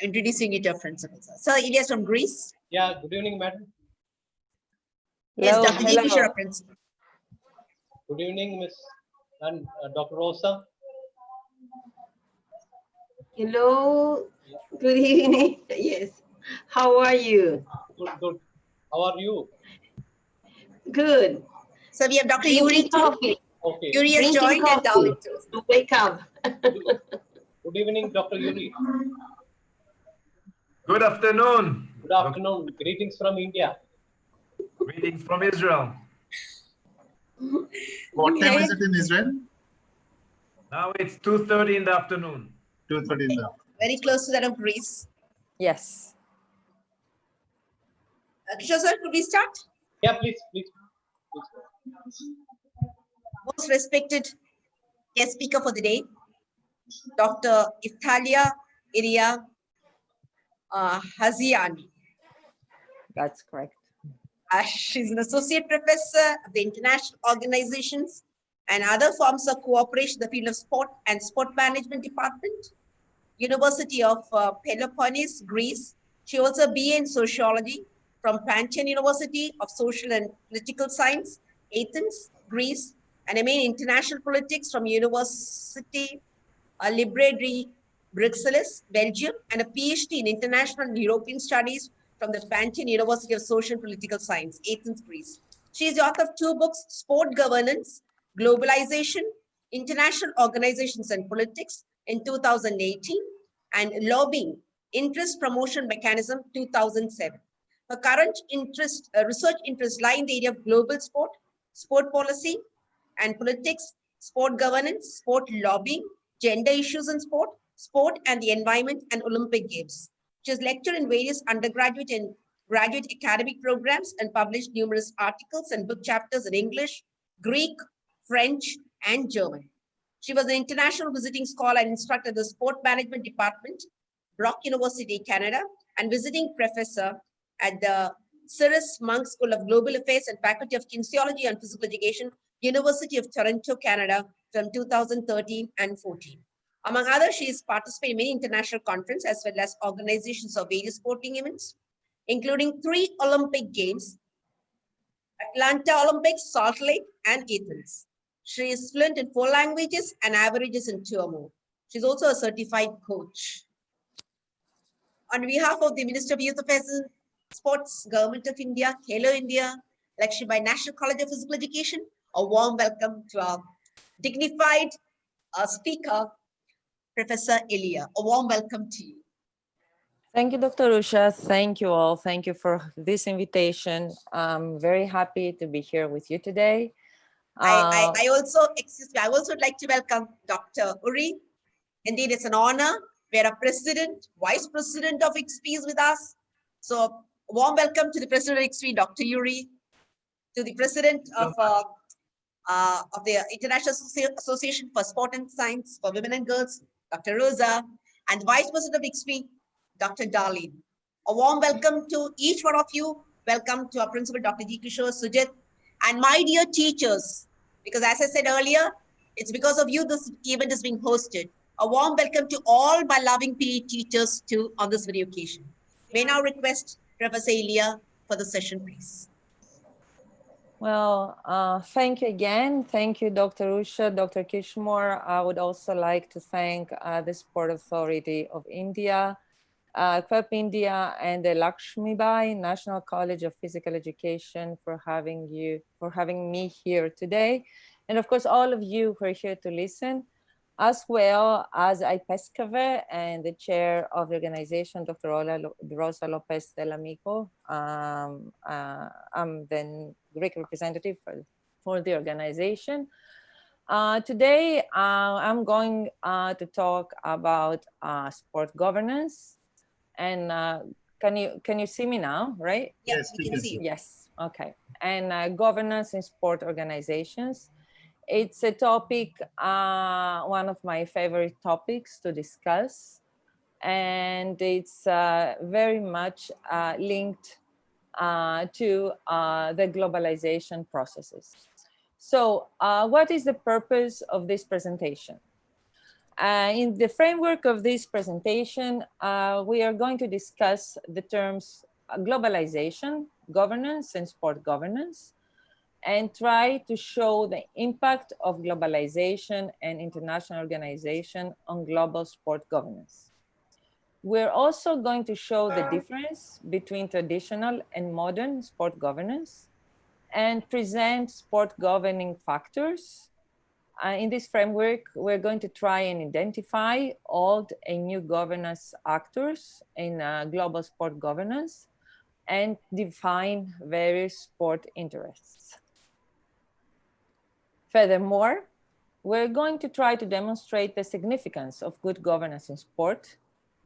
Introducing you to our principal. So Elia is from Greece. Yeah, good evening, madam. Yes, Hello, Dr. hello. Kishore, principal. Good evening, Miss and Dr. Rosa. Hello. Good evening. Yes. How are you? Good, good. How are you? Good. So we have Dr. Yuri Drinking too. coffee. Okay. Yuri has Drinking joined and coffee Darwin too. to wake up. Good evening, Dr. Yuri. Good afternoon. Good afternoon. Greetings from India. Greetings from Israel. What time is it in Israel? Now it's 2:30 in the afternoon. 2:30 in the afternoon. Very close to that of Greece. Yes. Kishore sir, could we start? Yeah, please, please. Most respected guest speaker for the day, Dr. Efthalia Elia Haziani. That's correct. She's an associate professor of the international organizations and other forms of cooperation in the field of sport and sport management department, University of Peloponnese, Greece. She also a BA in sociology from Pantheon University of Social and Political Science, Athens, Greece, and MA in international politics from University Librairie Bruxelles, Belgium, and a PhD in international and European studies from the Pantheon University of Social and Political Science, Athens, Greece. She is the author of 2 books, Sport Governance, Globalization, International Organizations and Politics in 2018, and Lobbying, Interest Promotion Mechanism 2007. Her current research interests lie in the area of global sport, sport policy and politics, sport governance, sport lobbying, gender issues in sport, sport and the environment, and Olympic Games. She has lectured in various undergraduate and graduate academic programs and published numerous articles and book chapters in English, Greek, French, and German. She was an international visiting scholar and instructor at the Sport Management Department, Brock University, Canada, and visiting professor at the Cyrus Monk School of Global Affairs and Faculty of Kinesiology and Physical Education, University of Toronto, Canada, from 2013 and 14. Among others, she has participated in many international conferences as well as organizations of various sporting events, including 3 Olympic Games, Atlanta Olympics, Salt Lake, and Athens. She is fluent in 4 languages and averages in 2 or more. She's also a certified coach. On behalf of the Minister of Youth Affairs and Sports, Government of India, Hello India, lectured by National College of Physical Education, a warm welcome to our dignified speaker, Professor Elia. A warm welcome to you. Thank you, Dr. Usha. Thank you all. Thank you for this invitation. I'm very happy to be here with you today. I also would like to welcome Dr. Uri. Indeed, it's an honor. We are a president, vice president of IXP is with us. So a warm welcome to the president of IXP, Dr. Yuri, to the president of the International Association for Sport and Science for Women and Girls, Dr. Rosa, and the vice president of IXP, Dr. Darlene. A warm welcome to each one of you. Welcome to our principal, Dr. G. Kishore, Sujit, and my dear teachers, because as I said earlier, it's because of you this event is being hosted. A warm welcome to all my loving PE teachers too on this video occasion. May now request Professor Elia for the session, please. Well, thank you again. Thank you, Dr. Usha, Dr. Kishore. I would also like to thank the Sport Authority of India, CWEP India, and the Lakshmibai National College of Physical Education for having me here today. And of course, all of you who are here to listen, as well as IPESCAVE and the chair of the organization, Dr. Rosa Lopez del Amico. I'm the Greek representative for the organization. Today, I'm going to talk about sport governance. And can you see me now, right? Yes, we can see you. Yes, okay. And governance in sport organizations. It's a topic, one of my favorite topics to discuss, and it's very much linked to the globalization processes. So what is the purpose of this presentation? In the framework of this presentation, we are going to discuss the terms globalization, governance, and sport governance, and try to show the impact of globalization and international organization on global sport governance. We're also going to show the difference between traditional and modern sport governance and present sport governing factors. In this framework, we're going to try and identify old and new governance actors in global sport governance and define various sport interests. Furthermore, we're going to try to demonstrate the significance of good governance in sport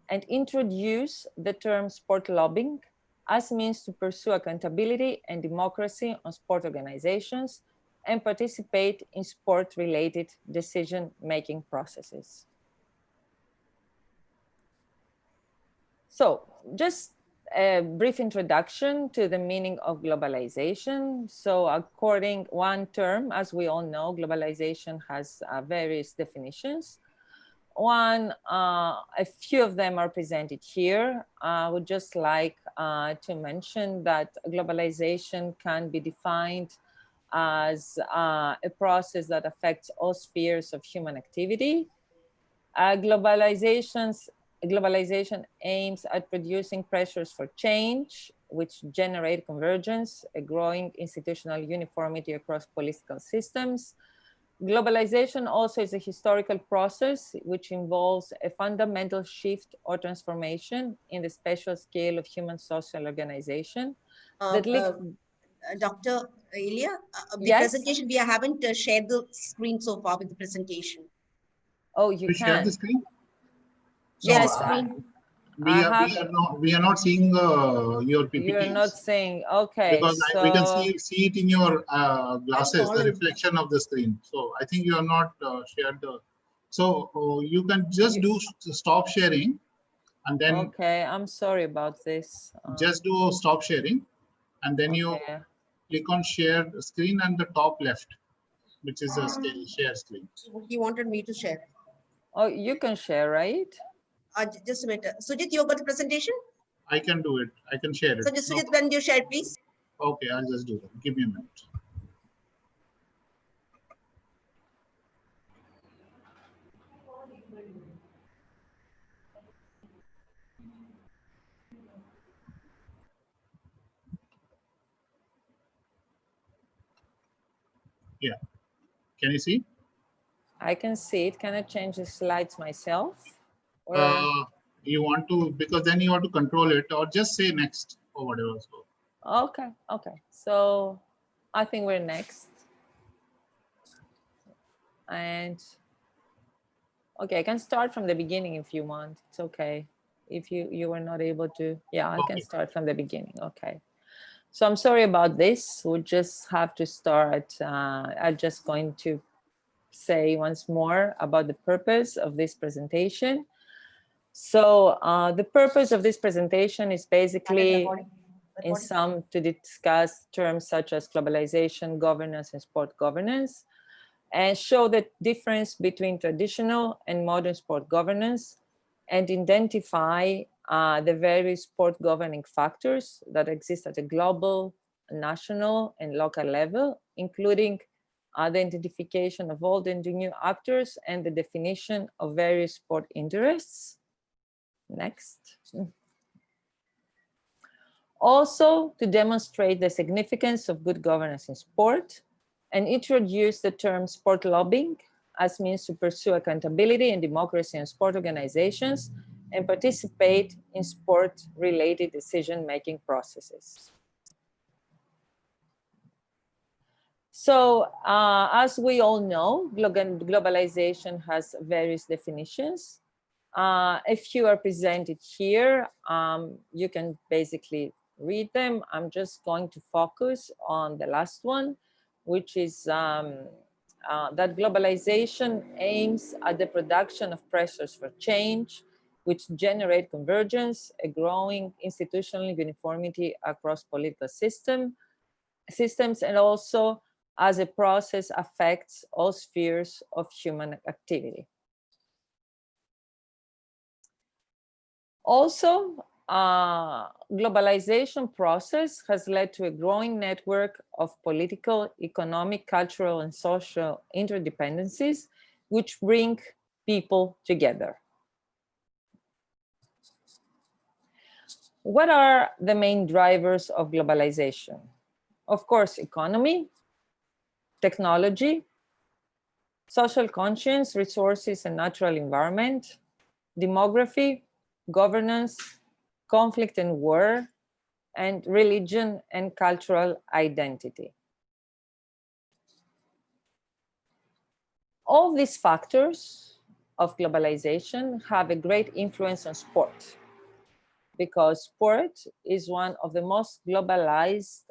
and introduce the term sport lobbying as means to pursue accountability and democracy on sport organizations and participate in sport-related decision-making processes. So just a brief introduction to the meaning of globalization. So according one term, as we all know, globalization has various definitions. A few of them are presented here. I would just like to mention that globalization can be defined as a process that affects all spheres of human activity. Globalization aims at producing pressures for change, which generate convergence, a growing institutional uniformity across political systems. Globalization also is a historical process which involves a fundamental shift or transformation in the spatial scale of human social organization. Dr. Elia, the Yes? presentation, we haven't shared the screen so far with the presentation. Oh, you We share can? the screen? Yes, No, screen. we are not seeing your PPTs. You're not saying, okay. Because so we can see it in your glasses, the fallen. reflection of the screen. So I think you are not shared the. So you can just do stop sharing, and then okay, I'm sorry about this. just do stop sharing, and then you okay. click on share screen and the top left, which is a share screen. He wanted me to share. Oh, you can share, right? Just a minute. Sujit, you got the presentation? I can do it. I can share it. So just Sujit, when you share, please. Okay, I'll just do that. Give me a minute. Yeah. Can you see? I can see it. Can I change the slides myself? Or You want to, because then you have to control it, or just say next or whatever. So. okay, okay. So I think we're next. And okay, I can start from the beginning if you want. It's okay. If you were not able to, yeah, I can start from the beginning. Okay. So I'm sorry about this. We'll just have to start. I'm just going to say once more about the purpose of this presentation. So the purpose of this presentation is basically in sum to discuss terms such as globalization, governance, and sport governance, and show the difference between traditional and modern sport governance, and identify the various sport governing factors that exist at a global, national, and local level, including the identification of old and new actors and the definition of various sport interests. Next. Also, to demonstrate the significance of good governance in sport, and introduce the term sport lobbying as means to pursue accountability and democracy in sport organizations and participate in sport-related decision-making processes. So, as we all know, globalization has various definitions. A few are presented here. You can basically read them. I'm just going to focus on the last one, which is that globalization aims at the production of pressures for change, which generate convergence, a growing institutional uniformity across political systems, and also as a process affects all spheres of human activity. Also, globalization process has led to a growing network of political, economic, cultural, and social interdependencies, which bring people together. What are the main drivers of globalization? Of course, economy, technology, social conscience, resources and natural environment, demography, governance, conflict and war, and religion and cultural identity. All these factors of globalization have a great influence on sport, because sport is one of the most globalized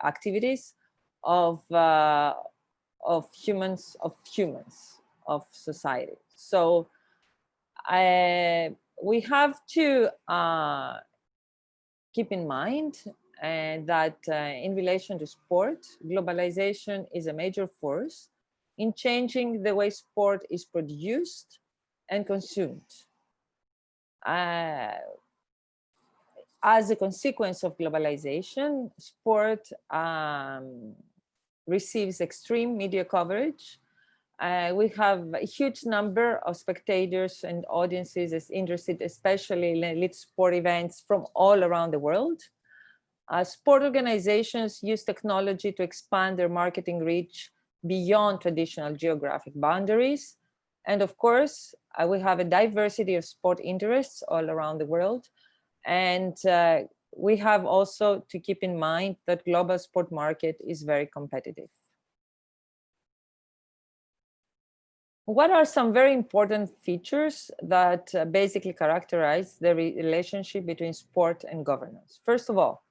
activities of humans, of society. So we have to keep in mind that in relation to sport, globalization is a major force in changing the way sport is produced and consumed. As a consequence of globalization, sport receives extreme media coverage. We have a huge number of spectators and audiences interested, especially in elite sport events from all around the world. Sport organizations use technology to expand their marketing reach beyond traditional geographic boundaries. And of course, we have a diversity of sport interests all around the world. And we have also to keep in mind that global sport market is very competitive. What are some very important features that basically characterize the relationship between sport and governance? First of all,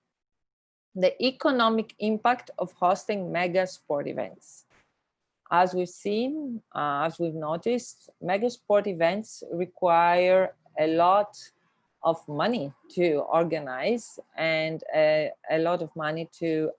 the economic impact of hosting mega sport events. As we've seen, as we've noticed, mega sport events require a lot of money to organize and a lot of money to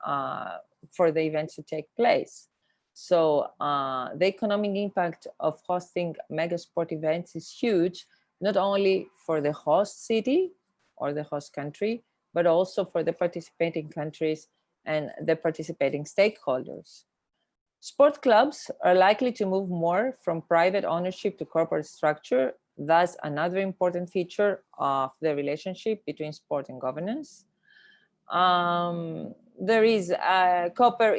for the events to take place. So the economic impact of hosting mega sport events is huge, not only for the host city or the host country, but also for the participating countries and the participating stakeholders. Sport clubs are likely to move more from private ownership to corporate structure. That's another important feature of the relationship between sport and governance. There is a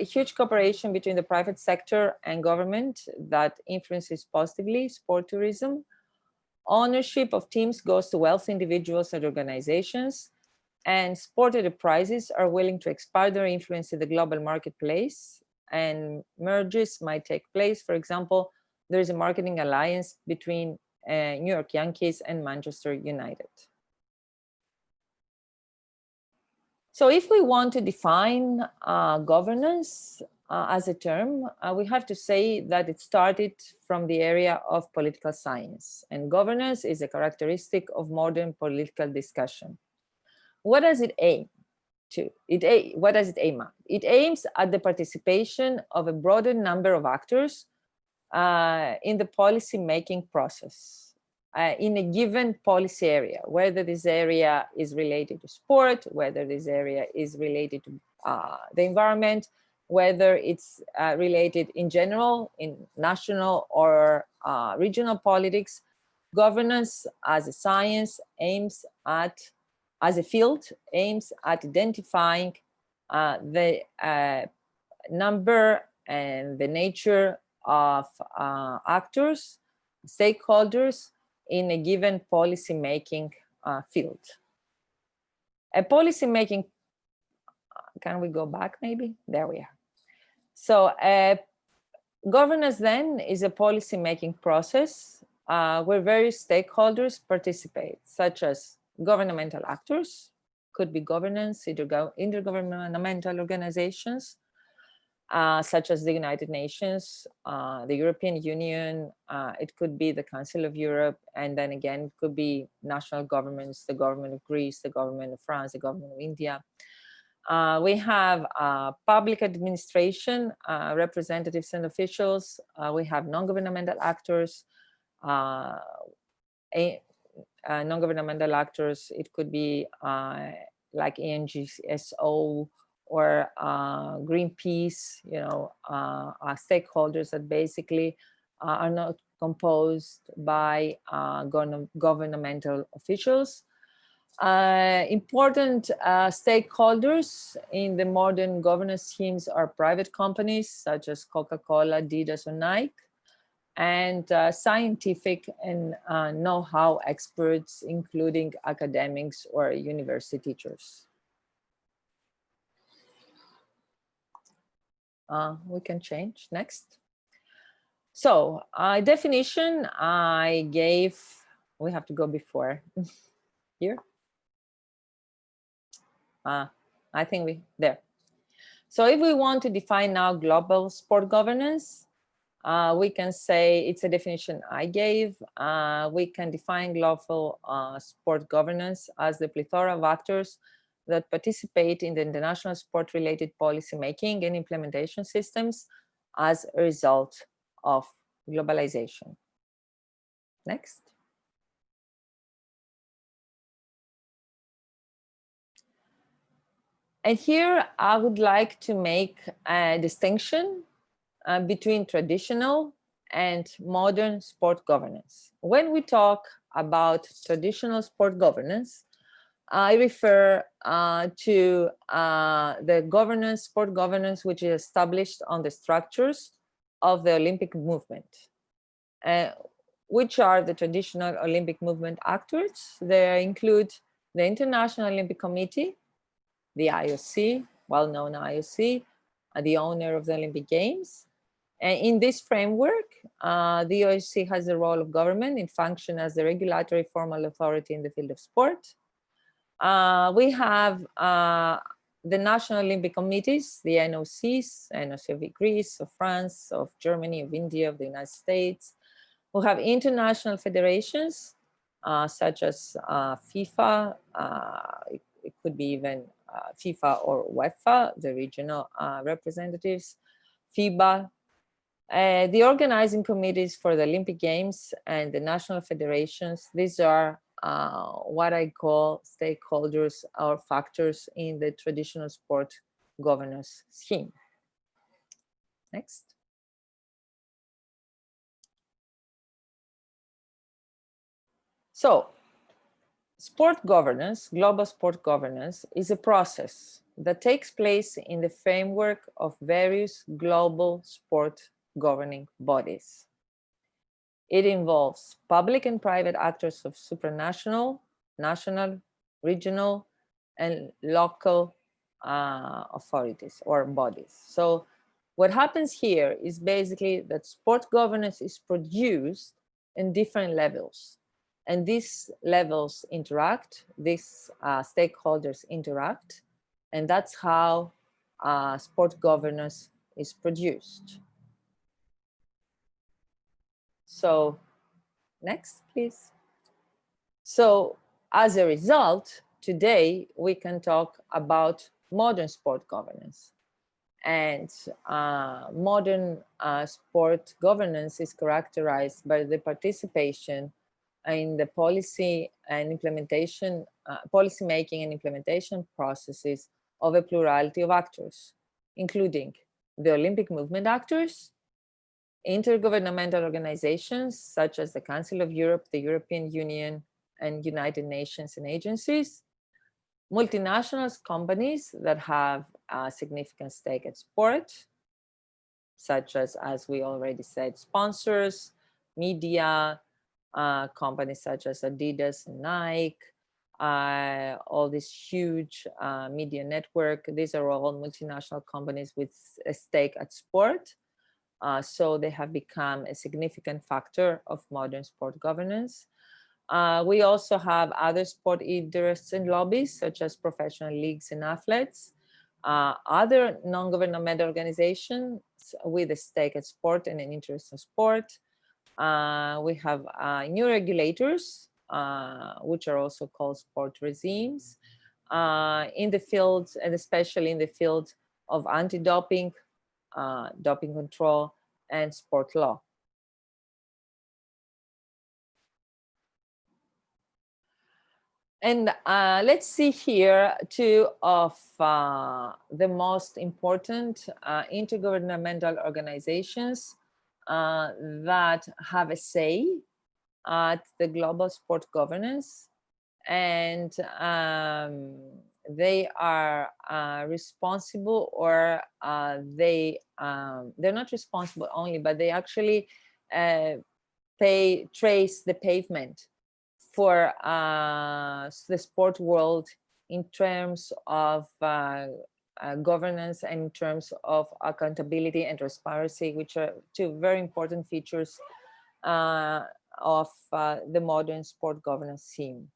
huge cooperation between the private sector and government that influences positively sport tourism. Ownership of teams goes to wealthy individuals and organizations, and sport enterprises are willing to expand their influence in the global marketplace, and mergers might take place. For example, there is a marketing alliance between New York Yankees and Manchester United. So if we want to define governance as a term, we have to say that it started from the area of political science, and governance is a characteristic of modern political discussion. What does it aim to? What does it aim at? It aims at the participation of a broader number of actors in the policy-making process in a given policy area, whether this area is related to sport, whether this area is related to the environment, whether it's related in general, in national or regional politics. Governance as a science aims at, as a field, aims at identifying the number and the nature of actors, stakeholders in a given policy-making field. A policy-making, can we go back maybe? There we are. So governance then is a policy-making process where various stakeholders participate, such as governmental actors, could be governance, intergovernmental organizations, such as the United Nations, the European Union, it could be the Council of Europe, and then again, it could be national governments, the government of Greece, the government of France, the government of India. We have public administration, representatives and officials. We have non-governmental actors, non-governmental actors. It could be like NGSO or Greenpeace, stakeholders that basically are not composed by governmental officials. Important stakeholders in the modern governance schemes are private companies such as Coca-Cola, Adidas, or Nike, and scientific and know-how experts, including academics or university teachers. We can change, next. So definition I gave, we have to go before here. I think there. So if we want to define now global sport governance, we can say it's a definition I gave. We can define global sport governance as the plethora of actors that participate in the international sport-related policy making and implementation systems as a result of globalization. Next. And here I would like to make a distinction between traditional and modern sport governance. When we talk about traditional sport governance, I refer to the sport governance, which is established on the structures of the Olympic movement. Which are the traditional Olympic movement actors? They include the International Olympic Committee, the IOC, well-known IOC, the owner of the Olympic Games. And in this framework, the IOC has the role of government and function as the regulatory formal authority in the field of sport. We have the National Olympic Committees, the NOCs, NOC of Greece, of France, of Germany, of India, of the United States, who have international federations, such as FIFA, it could be even FIFA or UEFA, the regional representatives, FIBA, the organizing committees for the Olympic Games and the national federations. These are what I call stakeholders or factors in the traditional sport governance scheme. Next. So, sport governance, global sport governance, is a process that takes place in the framework of various global sport governing bodies. It involves public and private actors of supranational, national, regional, and local authorities or bodies. So what happens here is basically that sport governance is produced in different levels. And these levels interact, these stakeholders interact, and that's how sport governance is produced. So next, please. So as a result, today we can talk about modern sport governance. And modern sport governance is characterized by the participation in the policy and implementation, policy making and implementation processes of a plurality of actors, including the Olympic movement actors, intergovernmental organizations such as the Council of Europe, the European Union, and United Nations and agencies, multinational companies that have a significant stake at sport, such as we already said, sponsors, media, companies such as Adidas and Nike, all this huge media network. These are all multinational companies with a stake at sport. So they have become a significant factor of modern sport governance. We also have other sport interests and lobbies, such as professional leagues and athletes, other non-governmental organizations with a stake at sport and an interest in sport. We have new regulators, which are also called sport regimes, in the field, and especially in the field of anti-doping, doping control, and sport law. And let's see here two of the most important intergovernmental organizations that have a say at the global sport governance. And they are responsible, or they're not responsible only, but they actually trace the pavement for the sport world in terms of governance and in terms of accountability and transparency, which are two very important features of the modern sport governance scheme.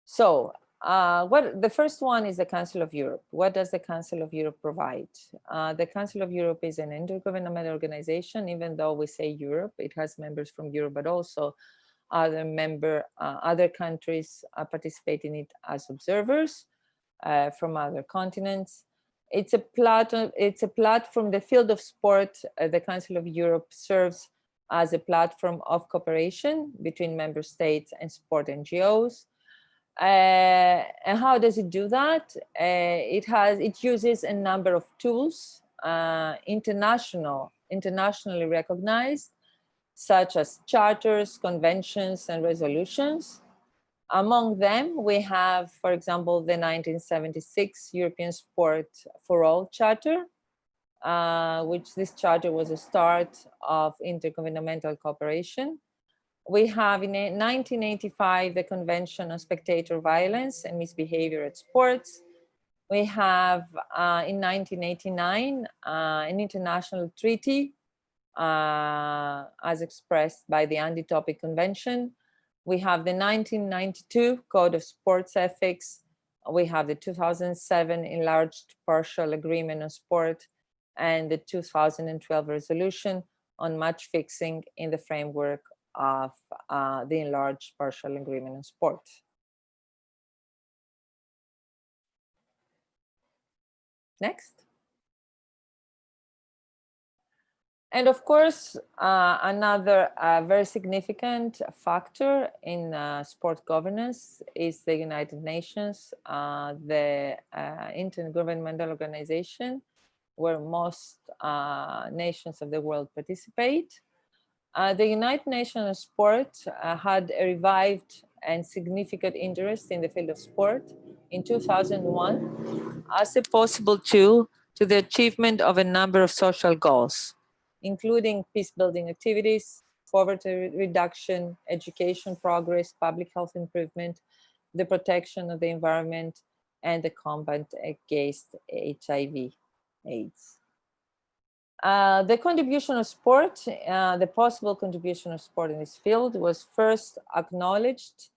So the first one is the Council of Europe. What does the Council of Europe provide? The Council of Europe is an intergovernmental organization. Even though we say Europe, it has members from Europe, but also other countries participate in it as observers from other continents. It's a platform. The field of sport, the Council of Europe serves as a platform of cooperation between member states and sport NGOs. And how does it do that? It uses a number of tools, internationally recognized, such as charters, conventions, and resolutions. Among them, we have, for example, the 1976 European Sport for All Charter, which this charter was a start of intergovernmental cooperation. We have in 1985 the Convention on Spectator Violence and Misbehavior at Sports. We have in 1989 an international treaty as expressed by the Anti-Doping Convention. We have the 1992 Code of Sports Ethics. We have the 2007 Enlarged Partial Agreement on Sport and the 2012 resolution on match fixing in the framework of the Enlarged Partial Agreement on Sport. Next. And of course, another very significant factor in sport governance is the United Nations, the intergovernmental organization where most nations of the world participate. The United Nations of Sport had a revived and significant interest in the field of sport in 2001 as a possible tool to the achievement of a number of social goals, including peace-building activities, poverty reduction, education progress, public health improvement, the protection of the environment, and the combat against HIV/AIDS. The contribution of sport, the possible contribution of sport in this field was first acknowledged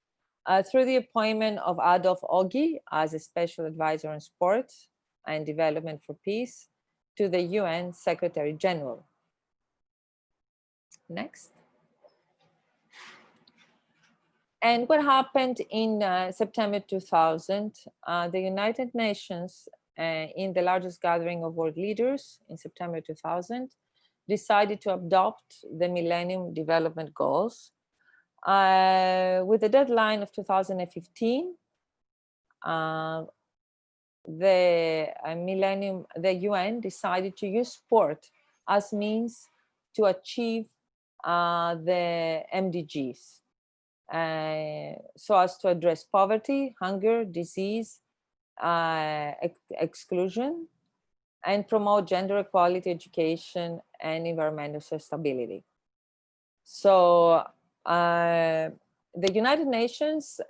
through the appointment of Adolf Ogi as a special advisor on sport and development for peace to the UN Secretary General. Next. And what happened in September 2000, the United Nations, in the largest gathering of world leaders in September 2000, decided to adopt the Millennium Development Goals. With a deadline of 2015, the UN decided to use sport as means to achieve the MDGs, so as to address poverty, hunger, disease, exclusion, and promote gender equality, education, and environmental sustainability. So the United Nations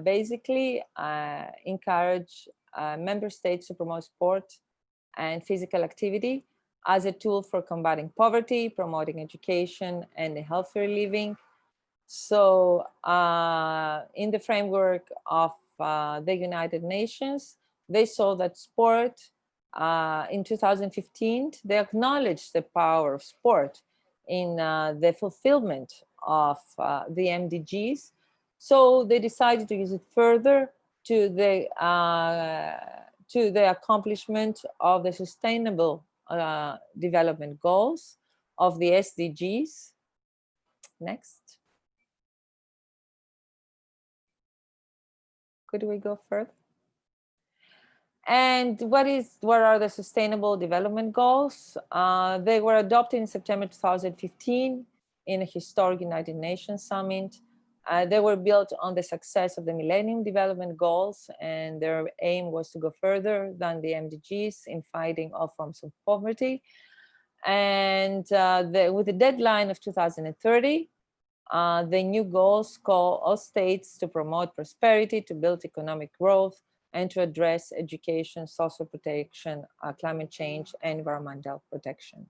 basically encourage member states to promote sport and physical activity as a tool for combating poverty, promoting education, and a healthier living. So in the framework of the United Nations, they saw that sport, in 2015, they acknowledged the power of sport in the fulfillment of the MDGs. So they decided to use it further to the accomplishment of the sustainable development goals of the SDGs. Next. Could we go further? And what are the Sustainable Development Goals? They were adopted in September 2015 in a historic United Nations summit. They were built on the success of the Millennium Development Goals, and their aim was to go further than the MDGs in fighting all forms of poverty. And with the deadline of 2030, the new goals call all states to promote prosperity, to build economic growth, and to address education, social protection, climate change, and environmental protection.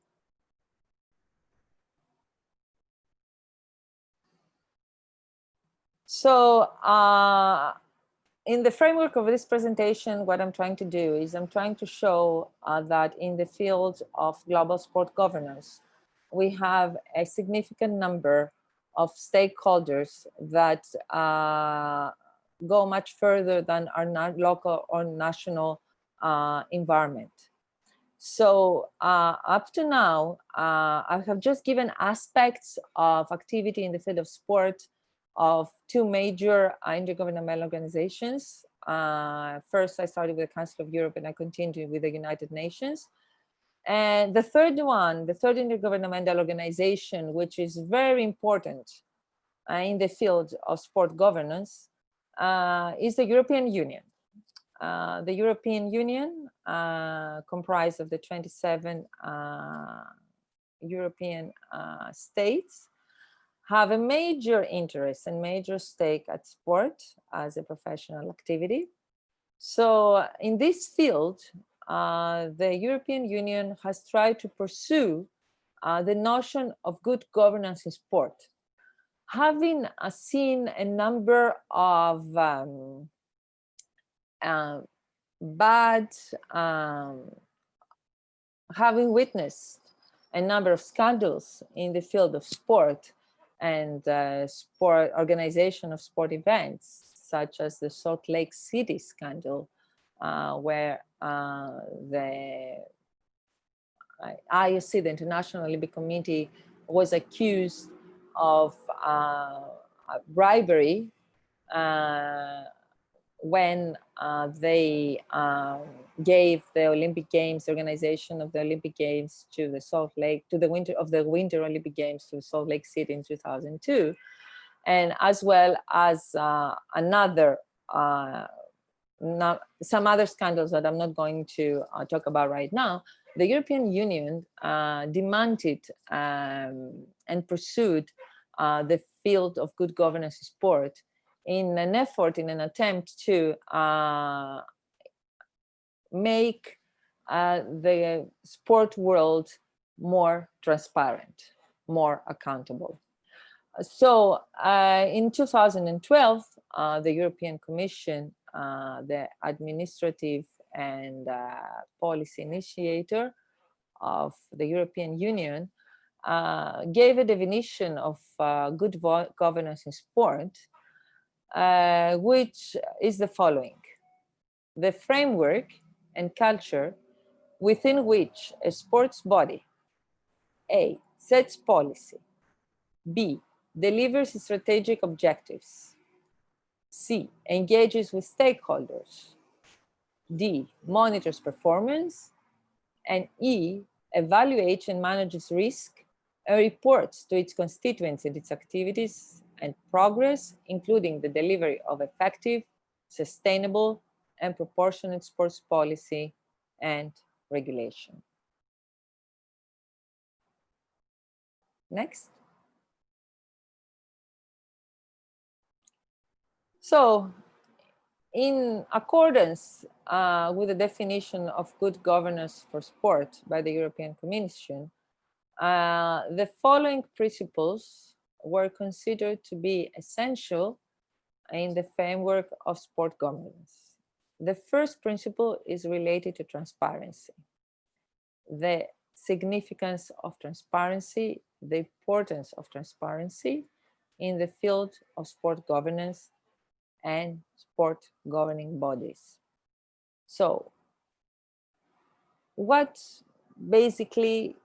So in the framework of this presentation, what I'm trying to do is I'm trying to show that in the field of global sport governance, we have a significant number of stakeholders that go much further than our local or national environment. So up to now, I have just given aspects of activity in the field of sport of two major intergovernmental organizations. First, I started with the Council of Europe and I continued with the United Nations. And the third one, the third intergovernmental organization, which is very important in the field of sport governance, is the European Union. The European Union, comprised of the 27 European states, have a major interest and major stake at sport as a professional activity. So in this field, the European Union has tried to pursue the notion of good governance in sport, having seen a number of having witnessed a number of scandals in the field of sport and sport organization of sport events, such as the Salt Lake City scandal, where the IOC, the International Olympic Committee, was accused of bribery when they gave the Olympic Games, the organization of the Olympic Games to the Salt Lake, to the Winter Olympic Games to Salt Lake City in 2002, and as well as some other scandals that I'm not going to talk about right now. The European Union demanded and pursued the field of good governance in sport in an attempt to make the sport world more transparent, more accountable. So in 2012, the European Commission, the administrative and policy initiator of the European Union, gave a definition of good governance in sport, which is the following: the framework and culture within which a sports body, A, sets policy, B, delivers strategic objectives, C, engages with stakeholders, D, monitors performance, and E, evaluates and manages risk and reports to its constituents in its activities and progress, including the delivery of effective, sustainable, and proportionate sports policy and regulation. Next. So, in accordance with the definition of good governance for sport by the European Commission, the following principles were considered to be essential in the framework of sport governance. The first principle is related to transparency. The significance of transparency, the importance of transparency in the field of sport governance and sport governing bodies. So, what basically,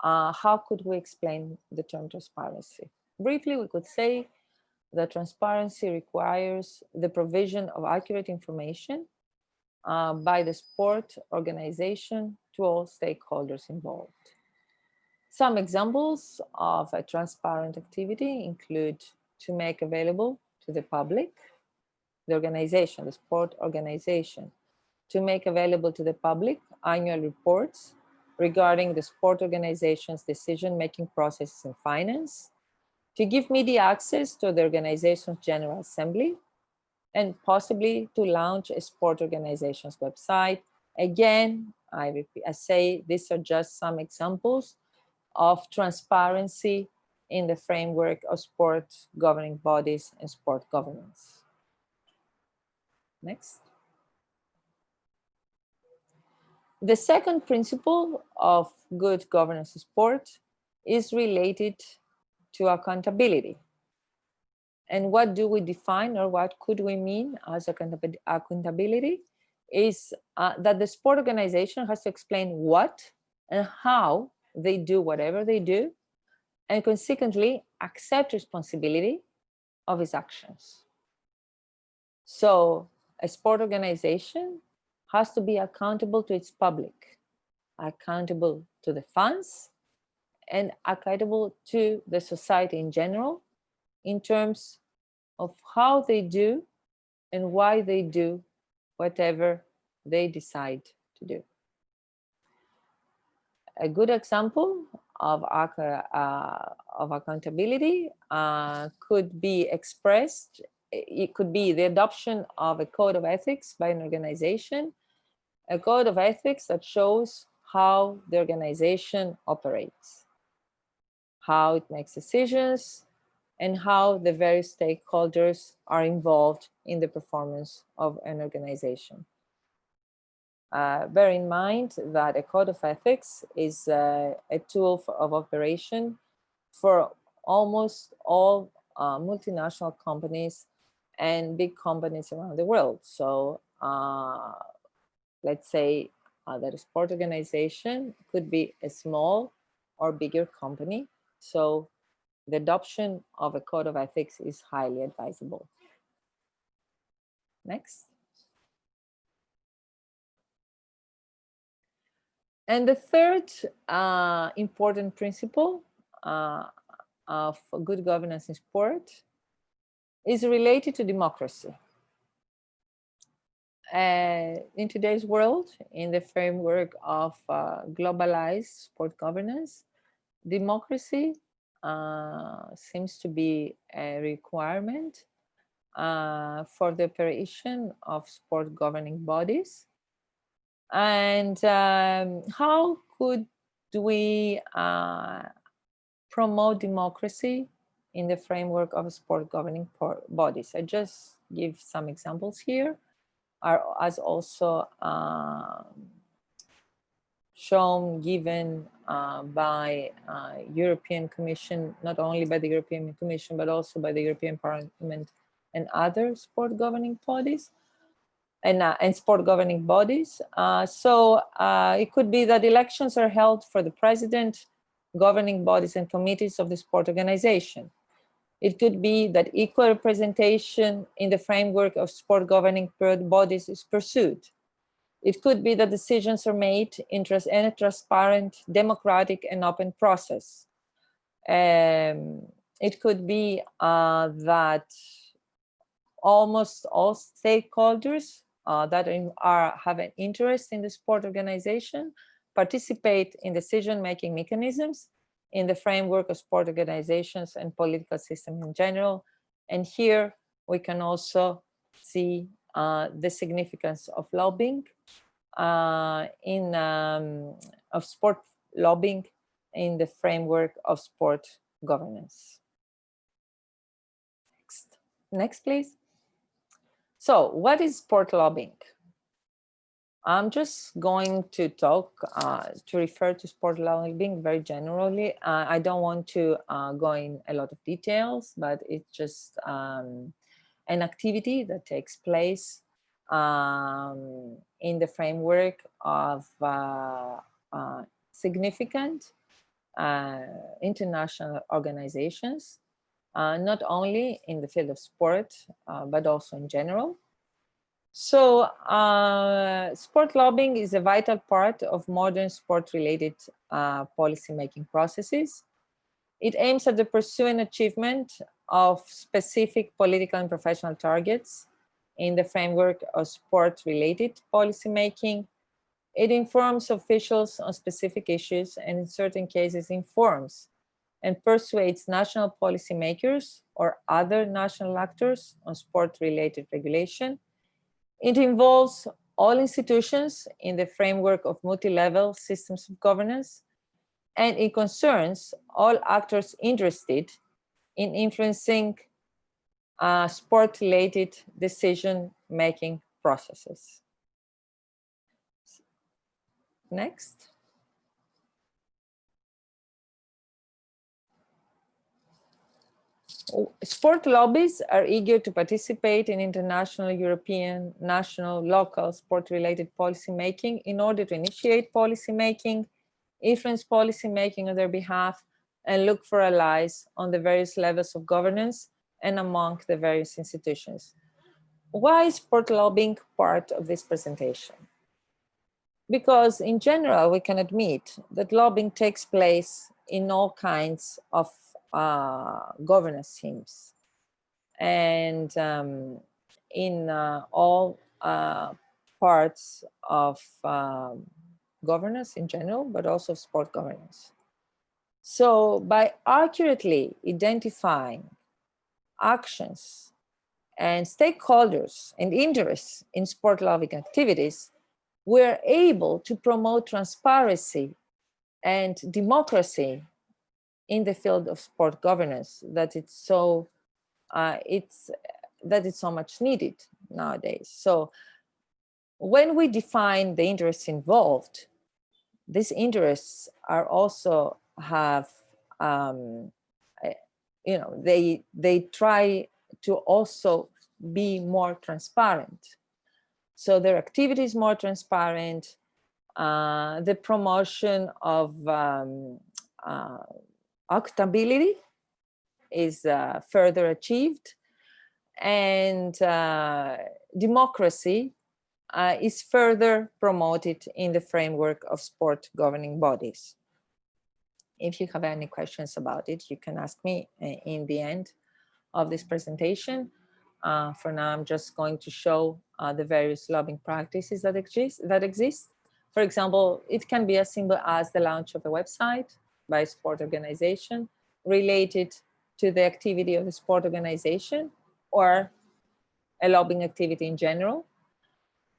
how could we explain the term transparency? Briefly, we could say that transparency requires the provision of accurate information by the sport organization to all stakeholders involved. Some examples of a transparent activity include to make available to the public, the organization, the sport organization, to make available to the public annual reports regarding the sport organization's decision-making processes and finance, to give media access to the organization's General Assembly, and possibly to launch a sport organization's website. Again, I say these are just some examples of transparency in the framework of sport governing bodies and sport governance. Next. The second principle of good governance in sport is related to accountability. And what do we define, or what could we mean as accountability is that the sport organization has to explain what and how they do whatever they do, and consequently accept responsibility of its actions. So a sport organization has to be accountable to its public, accountable to the fans, and accountable to the society in general in terms of how they do and why they do whatever they decide to do. A good example of accountability could be expressed. It could be the adoption of a code of ethics by an organization, a code of ethics that shows how the organization operates, how it makes decisions, and how the various stakeholders are involved in the performance of an organization. Bear in mind that a code of ethics is a tool of operation for almost all multinational companies and big companies around the world. So let's say that a sport organization could be a small or bigger company. So the adoption of a code of ethics is highly advisable. Next. And the third important principle of good governance in sport is related to democracy. In today's world, in the framework of globalized sport governance, democracy seems to be a requirement for the operation of sport governing bodies. And how could we promote democracy in the framework of sport governing bodies? I just give some examples here, as also given by European Commission, not only by the European Commission, but also by the European Parliament and other sport governing bodies and sport governing bodies. It could be that elections are held for the president, governing bodies and committees of the sport organization. It could be that equal representation in the framework of sport governing bodies is pursued. It could be that decisions are made in a transparent, democratic, and open process. It could be that almost all stakeholders that have an interest in the sport organization participate in decision-making mechanisms in the framework of sport organizations and political system in general. And here we can also see the significance of lobbying of sport lobbying in the framework of sport governance. Next, please. So what is sport lobbying? I'm just going to talk, to refer to sport lobbying very generally. I don't want to go in a lot of details, but it's just an activity that takes place in the framework of significant international organizations not only in the field of sport, but also in general. So sport lobbying is a vital part of modern sport-related policy-making processes. It aims at the pursuit and achievement of specific political and professional targets in the framework of sport-related policymaking. It informs officials on specific issues and in certain cases informs and persuades national policymakers or other national actors on sport-related regulation. It involves all institutions in the framework of multi-level systems of governance, and it concerns all actors interested in influencing sport-related decision-making processes. Next. Sport lobbies are eager to participate in international, European, national, local sport-related policy making in order to initiate policy making, influence policy making on their behalf, and look for allies on the various levels of governance and among the various institutions. Why is sport lobbying part of this presentation? Because in general, we can admit that lobbying takes place in all kinds of governance schemes and in all parts of governance in general, but also sport governance. So by accurately identifying actions and stakeholders and interests in sport lobbying activities, we're able to promote transparency and democracy in the field of sport governance that it's so much needed nowadays. So when we define the interests involved, these interests are also have they try to also be more transparent. So their activity is more transparent. The promotion of accountability is further achieved, and democracy is further promoted in the framework of sport governing bodies. If you have any questions about it, you can ask me in the end of this presentation. For now, I'm just going to show the various lobbying practices that exist. For example, it can be as simple as the launch of a website by a sport organization related to the activity of the sport organization or a lobbying activity in general.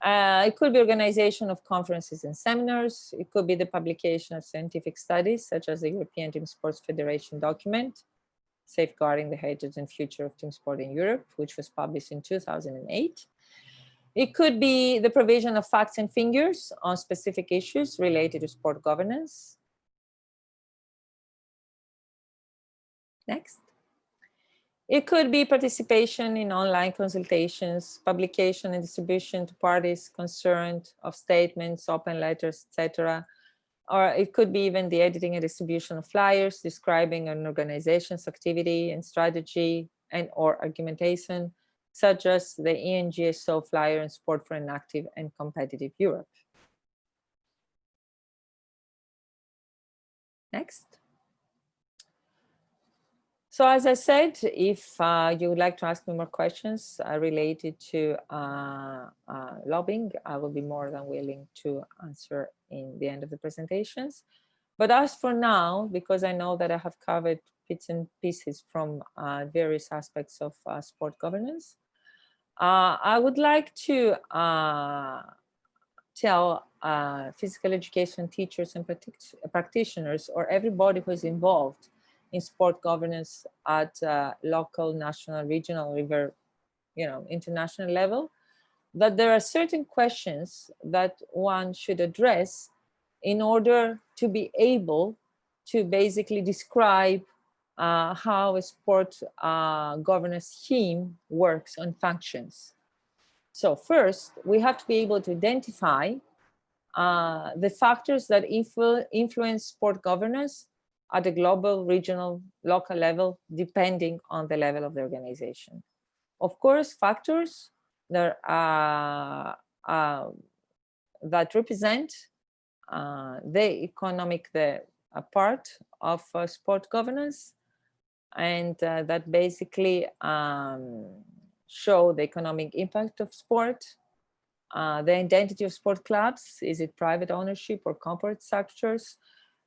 It could be organization of conferences and seminars. It could be the publication of scientific studies, such as the European Team Sports Federation document, Safeguarding the Heritage and Future of Team Sport in Europe, which was published in 2008. It could be the provision of facts and figures on specific issues related to sport governance. Next. It could be participation in online consultations, publication and distribution to parties concerned of statements, open letters, etc. Or it could be even the editing and distribution of flyers describing an organization's activity and strategy and or argumentation, such as the ENGSO flyer and Sport for an Active and Competitive Europe. Next. So as I said, if you would like to ask me more questions related to lobbying, I will be more than willing to answer in the end of the presentations. But as for now, because I know that I have covered bits and pieces from various aspects of sport governance, I would like to tell physical education teachers and practitioners or everybody who is involved in sport governance at local, national, regional, or international level, that there are certain questions that one should address in order to be able to basically describe how a sport governance scheme works and functions. So first, we have to be able to identify the factors that influence sport governance at the global, regional, local level, depending on the level of the organization. Of course, factors that represent the economic part of sport governance, and that basically show the economic impact of sport, the identity of sport clubs, is it private ownership or corporate structures?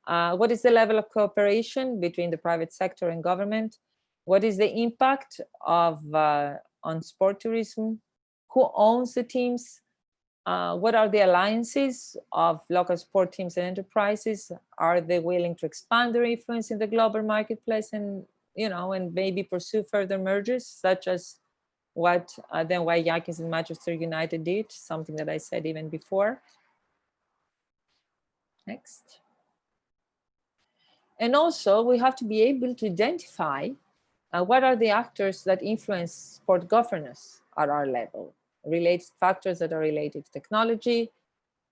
What is the level of cooperation between the private sector and government? What is the impact of on sport tourism? Who owns the teams? What are the alliances of local sport teams and enterprises? Are they willing to expand their influence in the global marketplace and, and maybe pursue further mergers, such as what the NY Yankees and Manchester United did, something that I said even before. Next. And also, we have to be able to identify what are the actors that influence sport governance at our level. Factors that are related to technology,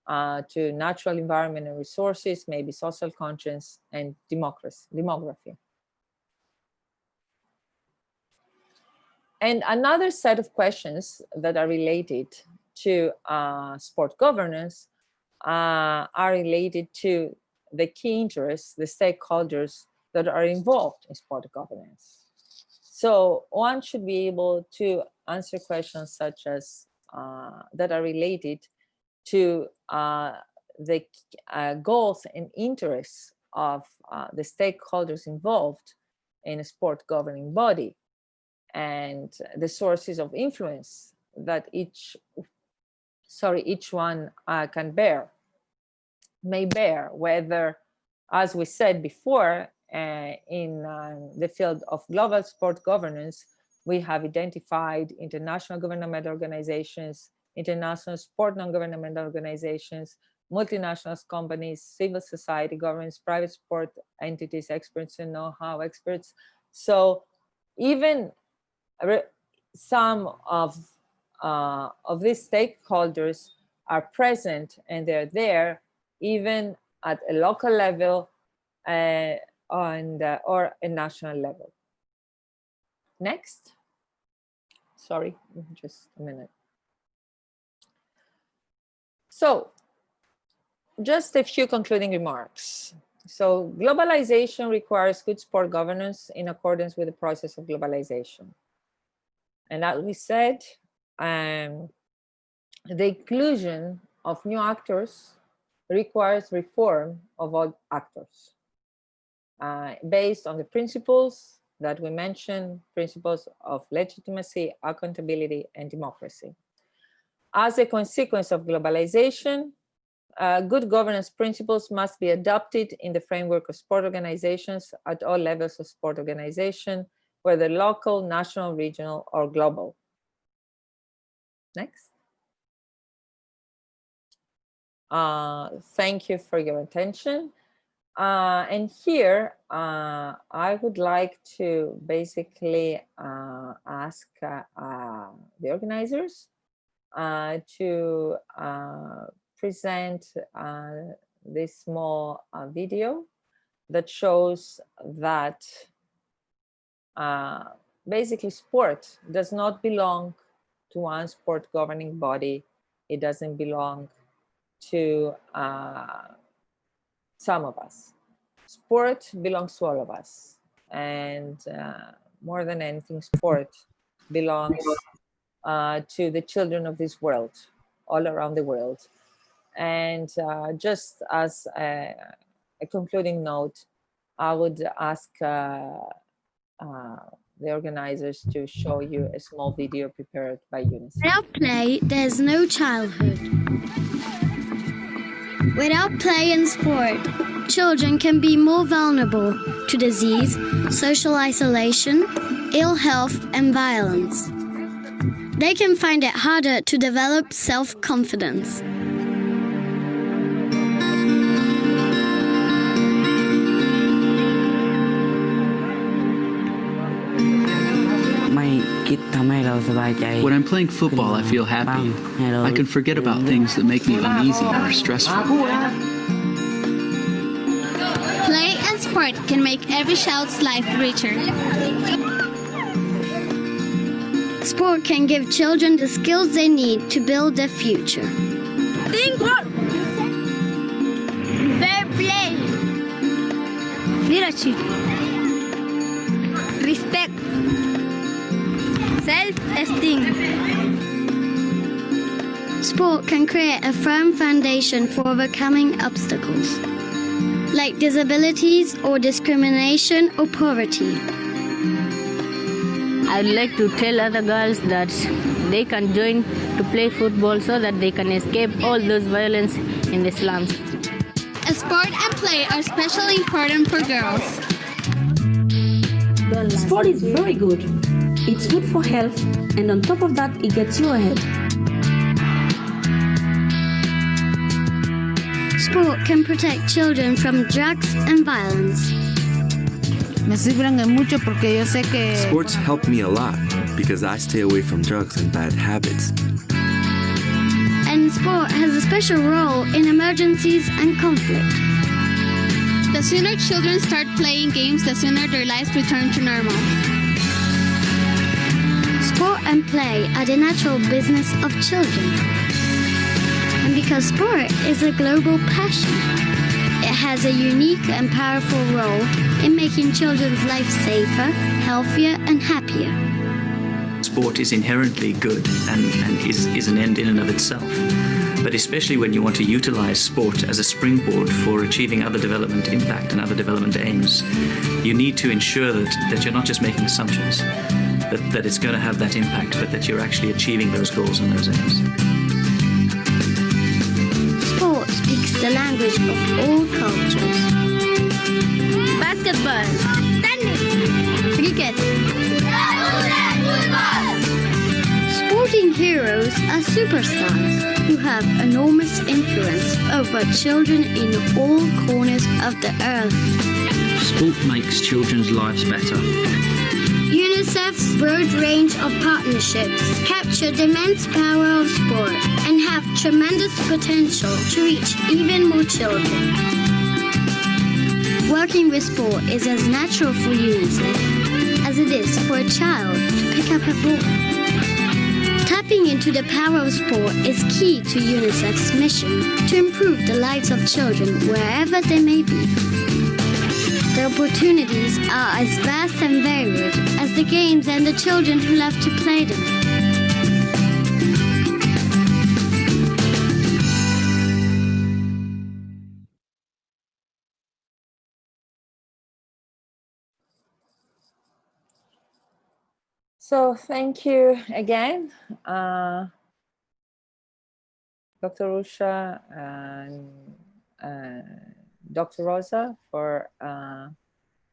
to natural environment and resources, maybe social conscience and demography. And another set of questions that are related to sport governance are related to the key interests, the stakeholders that are involved in sport governance. So one should be able to answer questions such as that are related to the goals and interests of the stakeholders involved in a sport governing body, and the sources of influence that each one may bear, whether, as we said before, in the field of global sport governance, we have identified international governmental organizations, international sport non-governmental organizations, multinational companies, civil society, governments, private sport entities, experts and know-how experts. So even some of these stakeholders are present, and they're there even at a local level or a national level. Next. Sorry, just a minute. So, just a few concluding remarks. So, globalization requires good sport governance in accordance with the process of globalization. And as we said, the inclusion of new actors requires reform of all actors based on the principles that we mentioned, principles of legitimacy, accountability, and democracy. As a consequence of globalization, good governance principles must be adopted in the framework of sport organizations at all levels of sport organization, whether local, national, regional, or global. Next. Thank you for your attention. And here, I would like to basically ask the organizers to present this small video that shows that basically sport does not belong to one sport governing body. It doesn't belong to some of us. Sport belongs to all of us. And more than anything, sport belongs to the children of this world, all around the world. And just as a concluding note, I would ask the organizers to show you a small video prepared by UNICEF. Without play, there's no childhood. Without play and sport, children can be more vulnerable to disease, social isolation, ill health, and violence. They can find it harder to develop self-confidence. When I'm playing football, I feel happy. I can forget about things that make me uneasy or stressful. Play and sport can make every child's life richer. Sport can give children the skills they need to build their future. Teamwork, fair play, leadership, respect, self-esteem. Sport can create a firm foundation for overcoming obstacles, like disabilities or discrimination or poverty. I'd like to tell other girls that they can join to play football so that they can escape all those violence in the slums. Sport and play are especially important for girls. Sport is very good. It's good for health, and on top of that, it gets you ahead. Sport can protect children from drugs and violence. Sports help me a lot because I stay away from drugs and bad habits. And sport has a special role in emergencies and conflict. The sooner children start playing games, the sooner their lives return to normal. Sport and play are the natural business of children. And because sport is a global passion, it has a unique and powerful role in making children's lives safer, healthier, and happier. Sport is inherently good and is an end in and of itself. But especially when you want to utilize sport as a springboard for achieving other development impact and other development aims, you need to ensure that you're not just making assumptions, that it's going to have that impact, but that you're actually achieving those goals and those aims. Sport speaks the language of all cultures. Basketball, tennis, cricket, sporting heroes are superstars who have enormous influence over children in all corners of the earth. Sport makes children's lives better. UNICEF's broad range of partnerships capture the immense power of sport and have tremendous potential to reach even more children. Working with sport is as natural for UNICEF as it is for a child to pick up a ball. Tapping into the power of sport is key to UNICEF's mission to improve the lives of children wherever they may be. The opportunities are as vast and varied as the games and the children who love to play them. So thank you again, Dr. Usha and Dr. Rosa, for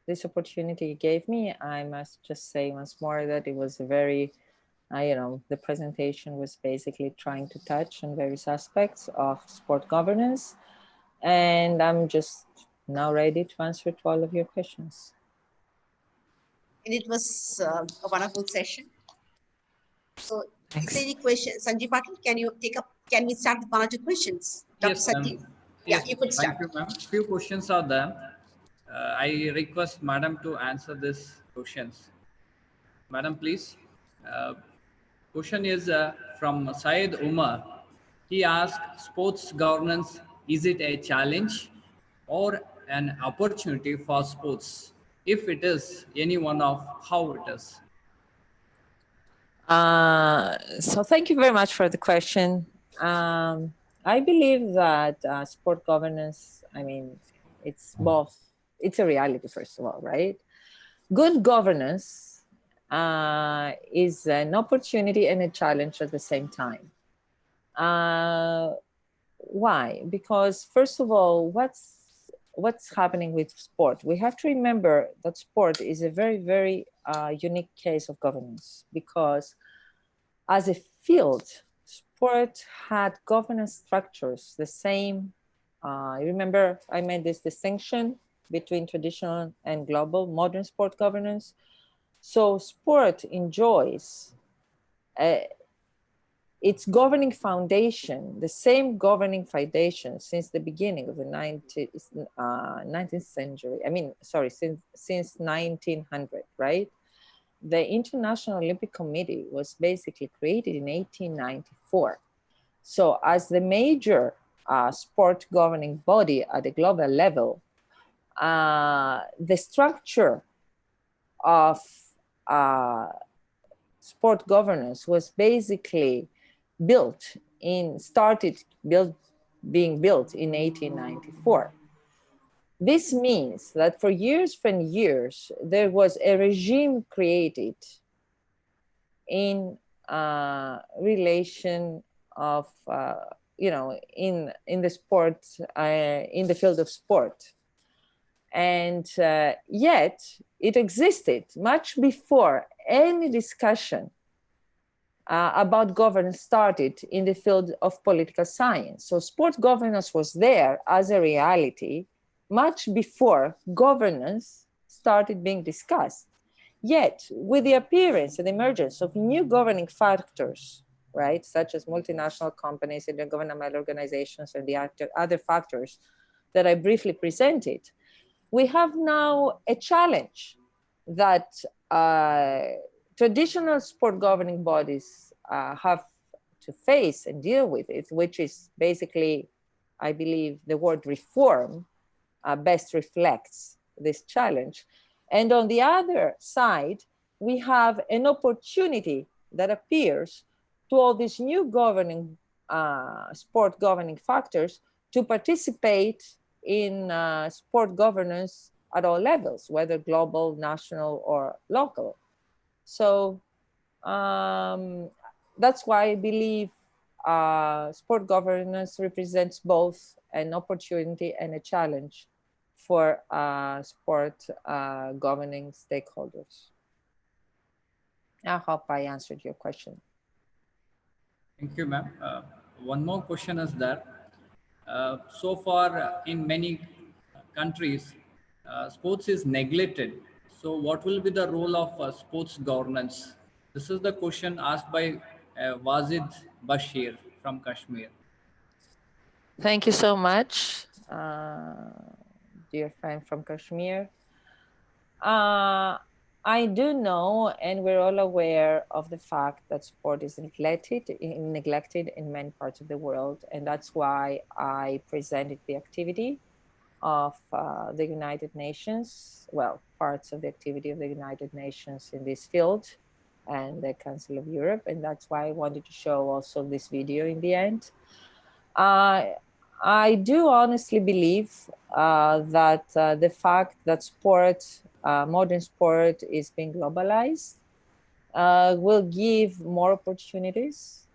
this opportunity you gave me. I must just say once more that it was a very, the presentation was basically trying to touch on various aspects of sport governance. And I'm just now ready to answer to all of your questions. And it was a wonderful session. So, Thanks. is there any questions? Sanjay Patil, can we start with one or two questions? Dr. Yes, Sanjay? yes, You could start. thank you, ma'am. Few questions are there. I request Madam to answer these questions. Madam, please. Question is from Syed Umar. He asked, sports governance, is it a challenge or an opportunity for sports? If it is, any one of how it is? So thank you very much for the question. I believe that sport governance, it's both. It's a reality, first of all, right? Good governance is an opportunity and a challenge at the same time. Why? Because first of all, what's happening with sport? We have to remember that sport is a very, very unique case of governance, because as a field, sport had governance structures the same. Remember, I made this distinction between traditional and global modern sport governance. So sport enjoys its governing foundation, the same governing foundation since the beginning of the 19th century, since 1900, right? The International Olympic Committee was basically created in 1894. So as the major sport governing body at the global level, the structure of sport governance was basically being built in 1894. This means that for years and years, there was a regime created in relation of, in the sport, in the field of sport. And yet it existed much before any discussion about governance started in the field of political science. So sport governance was there as a reality much before governance started being discussed. Yet, with the appearance and emergence of new governing factors, right, such as multinational companies, intergovernmental organizations, and the other factors that I briefly presented, we have now a challenge that traditional sport governing bodies have to face and deal with it, which is basically, I believe, the word reform best reflects this challenge. And on the other side, we have an opportunity that appears to all these new governing sport governing factors to participate in sport governance at all levels, whether global, national, or local. So that's why I believe sport governance represents both an opportunity and a challenge for sport governing stakeholders. I hope I answered your question. Thank you, ma'am. One more question is that so far in many countries, sports is neglected. So what will be the role of sports governance? This is the question asked by Wazid Bashir from Kashmir. Thank you so much, dear friend from Kashmir. I do know, and we're all aware of the fact that sport is neglected in many parts of the world. And that's why I presented the activity of the United Nations, well, parts of the activity of the United Nations in this field and the Council of Europe. And that's why I wanted to show also this video in the end. I do honestly believe that the fact that sport, modern sport, is being globalized will give more opportunities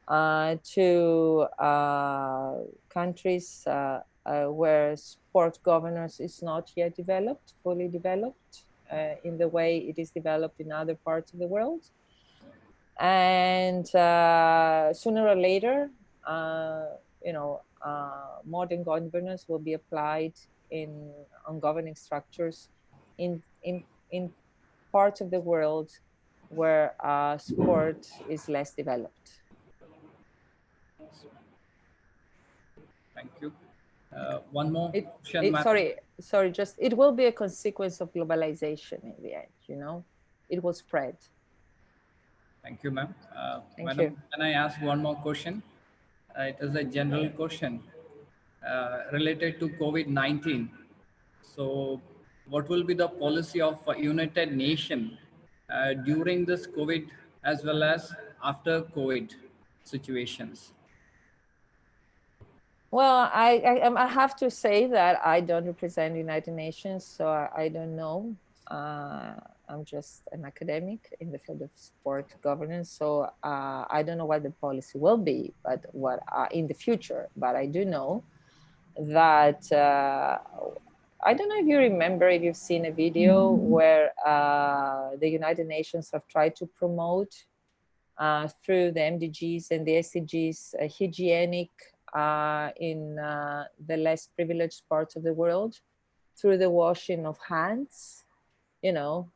to countries where sport governance is not yet developed, fully developed in the way it is developed in other parts of the world. And sooner or later, modern governance will be applied on governing structures in parts of the world where sport is less developed. Thank you. One more question. It will be a consequence of globalization in the end, it will spread. Thank you, ma'am. Thank you. Can I ask one more question? It is a general question related to COVID-19. So what will be the policy of United Nations during this COVID as well as after COVID situations? Well, I have to say that I don't represent the United Nations, so I don't know. I'm just an academic in the field of sport governance, so I don't know what the policy will be, but what in the future. But I do know that I don't know if you remember, if you've seen a video where the United Nations have tried to promote through the MDGs and the SDGs hygienic in the less privileged parts of the world through the washing of hands.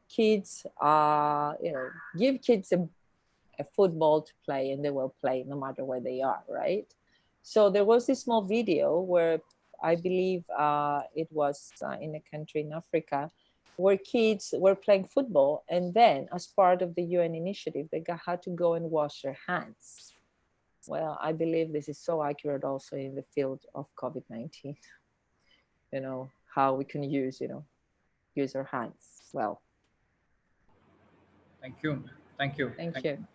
Kids, give kids a football to play, and they will play no matter where they are, right? So there was this small video where I believe it was in a country in Africa, where kids were playing football, and then as part of the UN initiative, they had to go and wash their hands. Well, I believe this is so accurate also in the field of COVID-19. You know, how we can use our hands well. Thank you. Thank you. Thank you.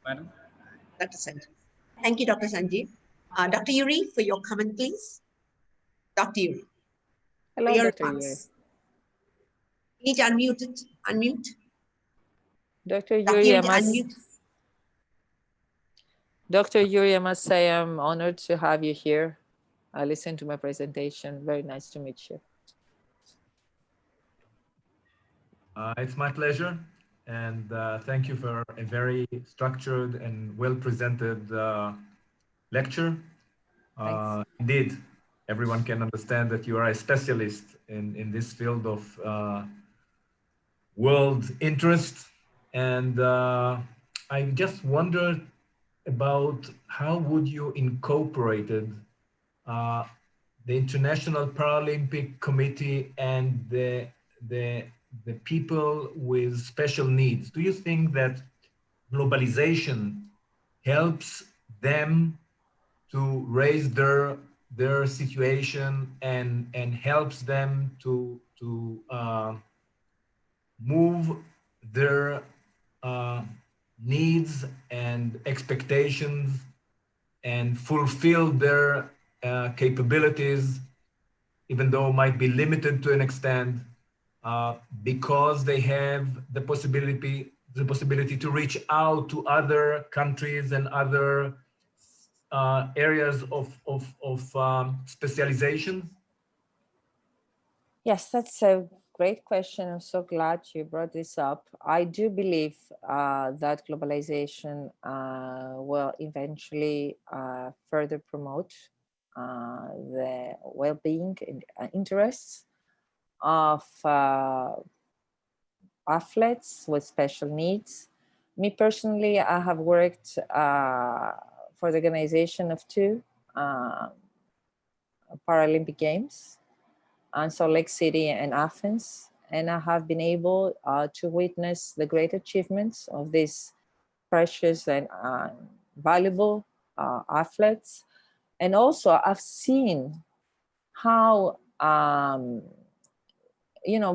Madam. Dr. Sanjeev. Thank you, Dr. Sanjeev. Dr. Yuri, for your comment, please. Dr. Yuri. Hello, your Dr. Yuri. remarks. You need to unmute it. Unmute. Dr. Dr. Yuri, unmute. Dr. Yuri, I must say I'm honored to have you here. I listened to my presentation. Very nice to meet you. It's my pleasure, and thank you for a very structured and well-presented lecture. Indeed, everyone can understand that you are a specialist in this field of world interest, and I just wondered about how would you incorporate the International Paralympic Committee and the people with special needs. Do you think that globalization helps them to raise their situation and helps them to move their needs and expectations and fulfill their capabilities, even though might be limited to an extent, because they have the possibility to reach out to other countries and other areas of specializations? Yes, that's a great question. I'm so glad you brought this up. I do believe that globalization will eventually further promote the well-being and interests of athletes with special needs. Me personally, I have worked for the organization of 2 Paralympic Games in Salt Lake City and Athens, and I have been able to witness the great achievements of these precious and valuable athletes. And also I've seen how,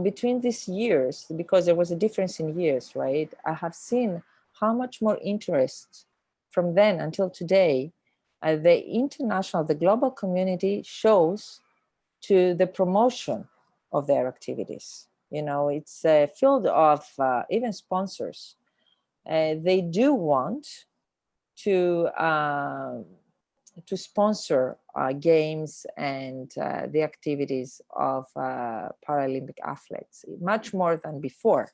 between these years, because there was a difference in years, right? I have seen how much more interest from then until today, the global community shows to the promotion of their activities. It's a field of even sponsors. They do want to sponsor games and the activities of Paralympic athletes, much more than before.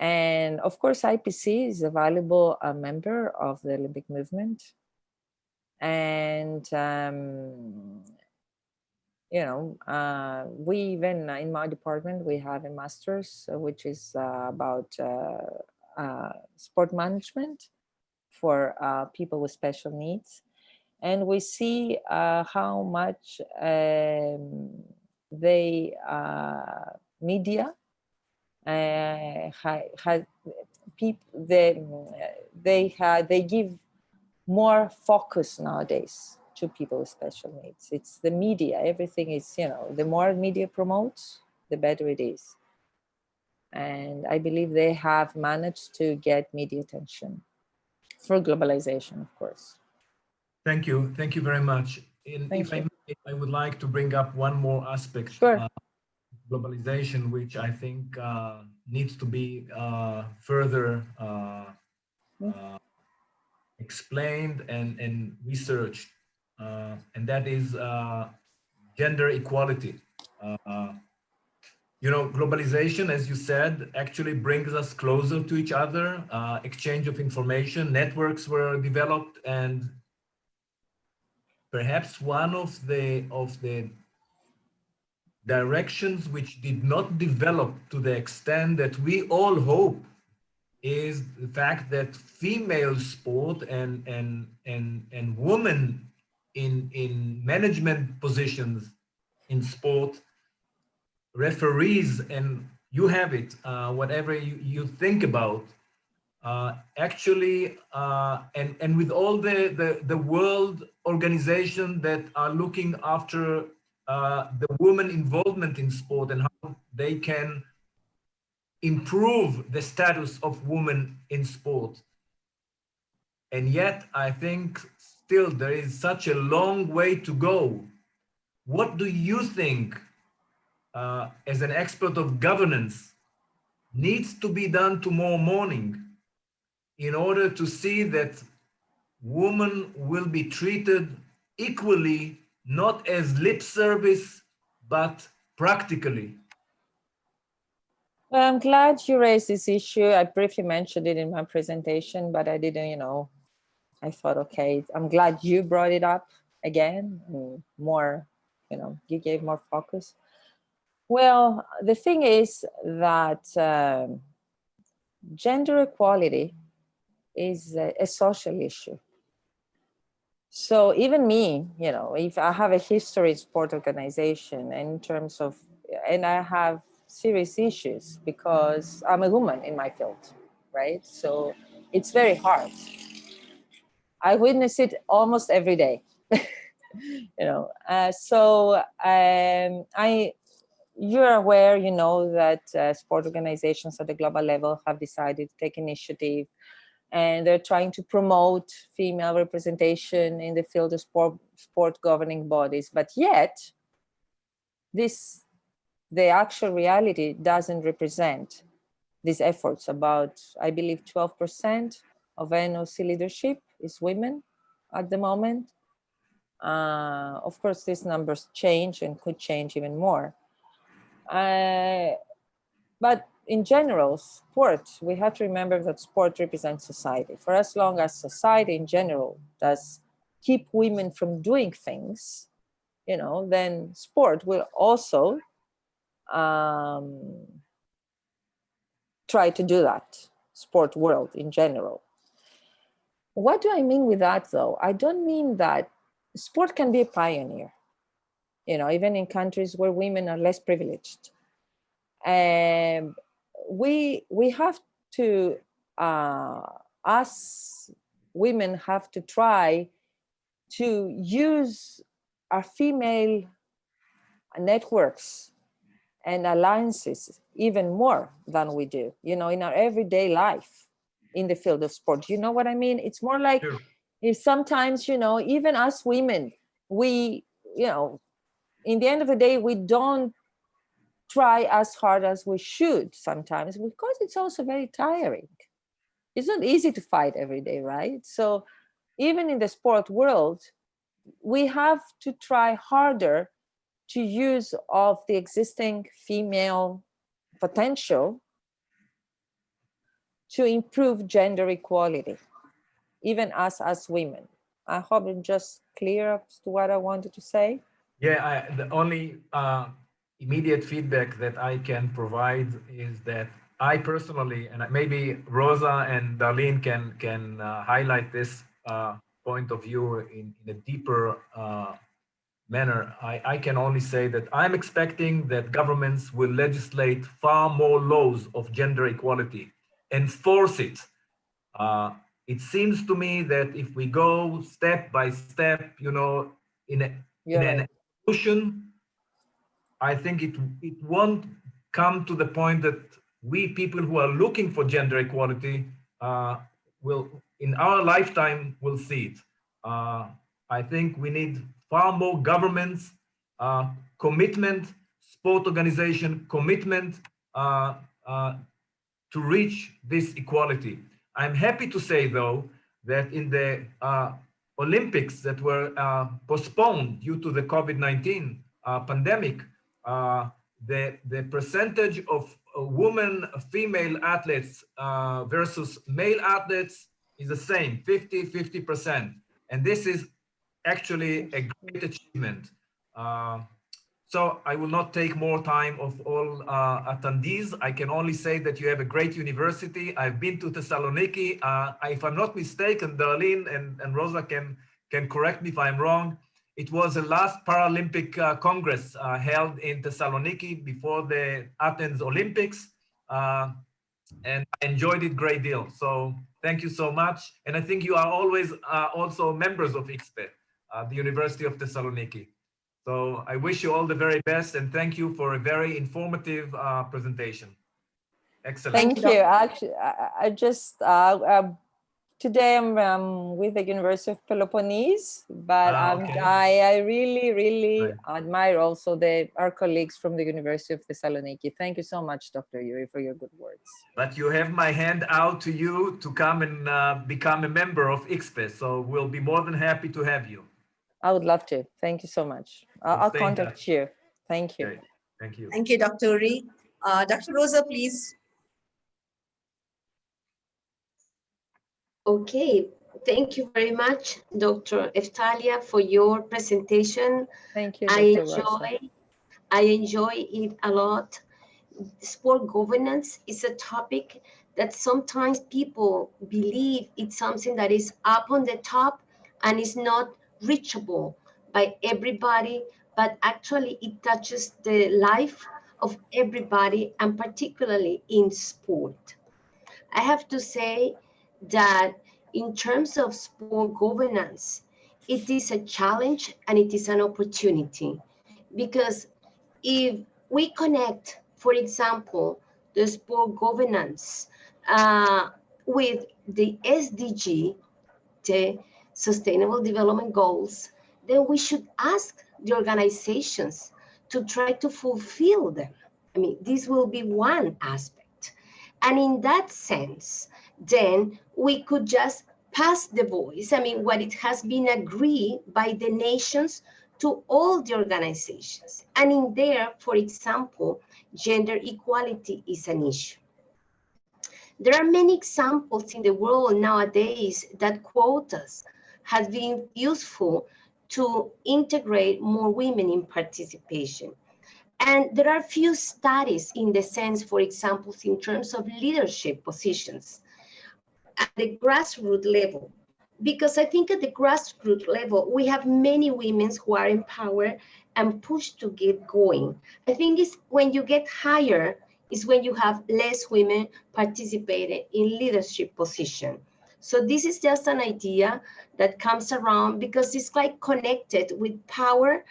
And of course, IPC is a valuable member of the Olympic movement. And we even in my department, we have a master's, which is about sport management for people with special needs. And we see how much they media they give more focus nowadays to people with special needs. It's the media. Everything is, the more media promotes, the better it is. And I believe they have managed to get media attention for globalization, of course. Thank you. Thank you very much. If I may, I would like to bring up one more aspect. Sure. Globalization, which I think needs to be further explained and researched, and that is gender equality. Globalization, as you said, actually brings us closer to each other. Exchange of information, networks were developed, and perhaps one of the directions which did not develop to the extent that we all hope is the fact that female sport and women in management positions in sport, referees, and you have it, whatever you think about, actually, and with all the world organization that are looking after the women involvement in sport and how they can improve the status of women in sport. And yet, I think still there is such a long way to go. What do you think, as an expert of governance, needs to be done tomorrow morning in order to see that women will be treated equally, not as lip service, but practically? Well, I'm glad you raised this issue. I briefly mentioned it in my presentation, but I didn't, I thought, okay, I'm glad you brought it up again, more, you gave more focus. Well, the thing is that gender equality is a social issue. So even me, if I have a history in sport organization in terms of, and I have serious issues because I'm a woman in my field, right? So it's very hard. I witness it almost every day, you're aware, that sport organizations at the global level have decided to take initiative, and they're trying to promote female representation in the field of sport governing bodies. But yet, the actual reality doesn't represent these efforts. About, I believe, 12% of NOC leadership is women at the moment. Of course, these numbers change and could change even more. But in general, sport, we have to remember that sport represents society. For as long as society in general does keep women from doing things, then sport will also try to do that, sport world in general. What do I mean with that, though? I don't mean that sport can be a pioneer, even in countries where women are less privileged. And we have to, us women have to try to use our female networks and alliances even more than we do, in our everyday life in the field of sport. You know what I mean? It's more like, Sure. if sometimes, even us women, we, in the end of the day, we don't try as hard as we should sometimes, because it's also very tiring. It's not easy to fight every day, right? So even in the sport world, we have to try harder to use of the existing female potential to improve gender equality, even us as women. I hope I'm just clear as to what I wanted to say. Yeah, the only immediate feedback that I can provide is that I personally, and maybe Rosa and Darlene can highlight this point of view in a deeper manner. I can only say that I'm expecting that governments will legislate far more laws of gender equality, enforce it. It seems to me that if we go step by step, in an evolution, I think it won't come to the point that we people who are looking for gender equality will, in our lifetime, will see it. I think we need far more governments, commitment, sport organization commitment to reach this equality. I'm happy to say, though, that in the Olympics that were postponed due to the COVID-19 pandemic, the percentage of women, female athletes versus male athletes is the same, 50%. And this is actually a great achievement. So I will not take more time of all attendees. I can only say that you have a great university. I've been to Thessaloniki. If I'm not mistaken, Darlene and Rosa can correct me if I'm wrong. It was the last Paralympic Congress held in Thessaloniki before the Athens Olympics. And I enjoyed it a great deal. So thank you so much. And I think you are always also members of IXPE, the University of Thessaloniki. So I wish you all the very best and thank you for a very informative presentation. Excellent. Thank you. Actually, I just, today I'm with the University of Peloponnese, but okay. I really admire also our colleagues from the University of Thessaloniki. Thank you so much, Dr. Yuri, for your good words. But you have my hand out to you to come and become a member of IXPE. So we'll be more than happy to have you. I would love to. Thank you so much. I'll contact you. Thank you. Okay. Thank you. Thank you, Dr. Yuri. Dr. Rosa, please. Okay, thank you very much, Dr. Efthalia, for your presentation. Thank you, Dr. Rosa. I enjoy it a lot. Sport governance is a topic that sometimes people believe it's something that is up on the top and is not reachable by everybody, but actually it touches the life of everybody, and particularly in sport. I have to say that in terms of sport governance, it is a challenge and it is an opportunity, because if we connect, for example, the sport governance with the SDG, the Sustainable Development Goals, then we should ask the organizations to try to fulfill them. I mean, this will be one aspect. And in that sense, then we could just pass the voice. I mean, what it has been agreed by the nations to all the organizations. And in there, for example, gender equality is an issue. There are many examples in the world nowadays that quotas have been useful to integrate more women in participation. And there are few studies in the sense, for example, in terms of leadership positions at the grassroots level. Because I think at the grassroots level, we have many women who are empowered and pushed to get going. I think it's when you get higher is when you have less women participating in leadership position. So this is just an idea that comes around because it's like connected with power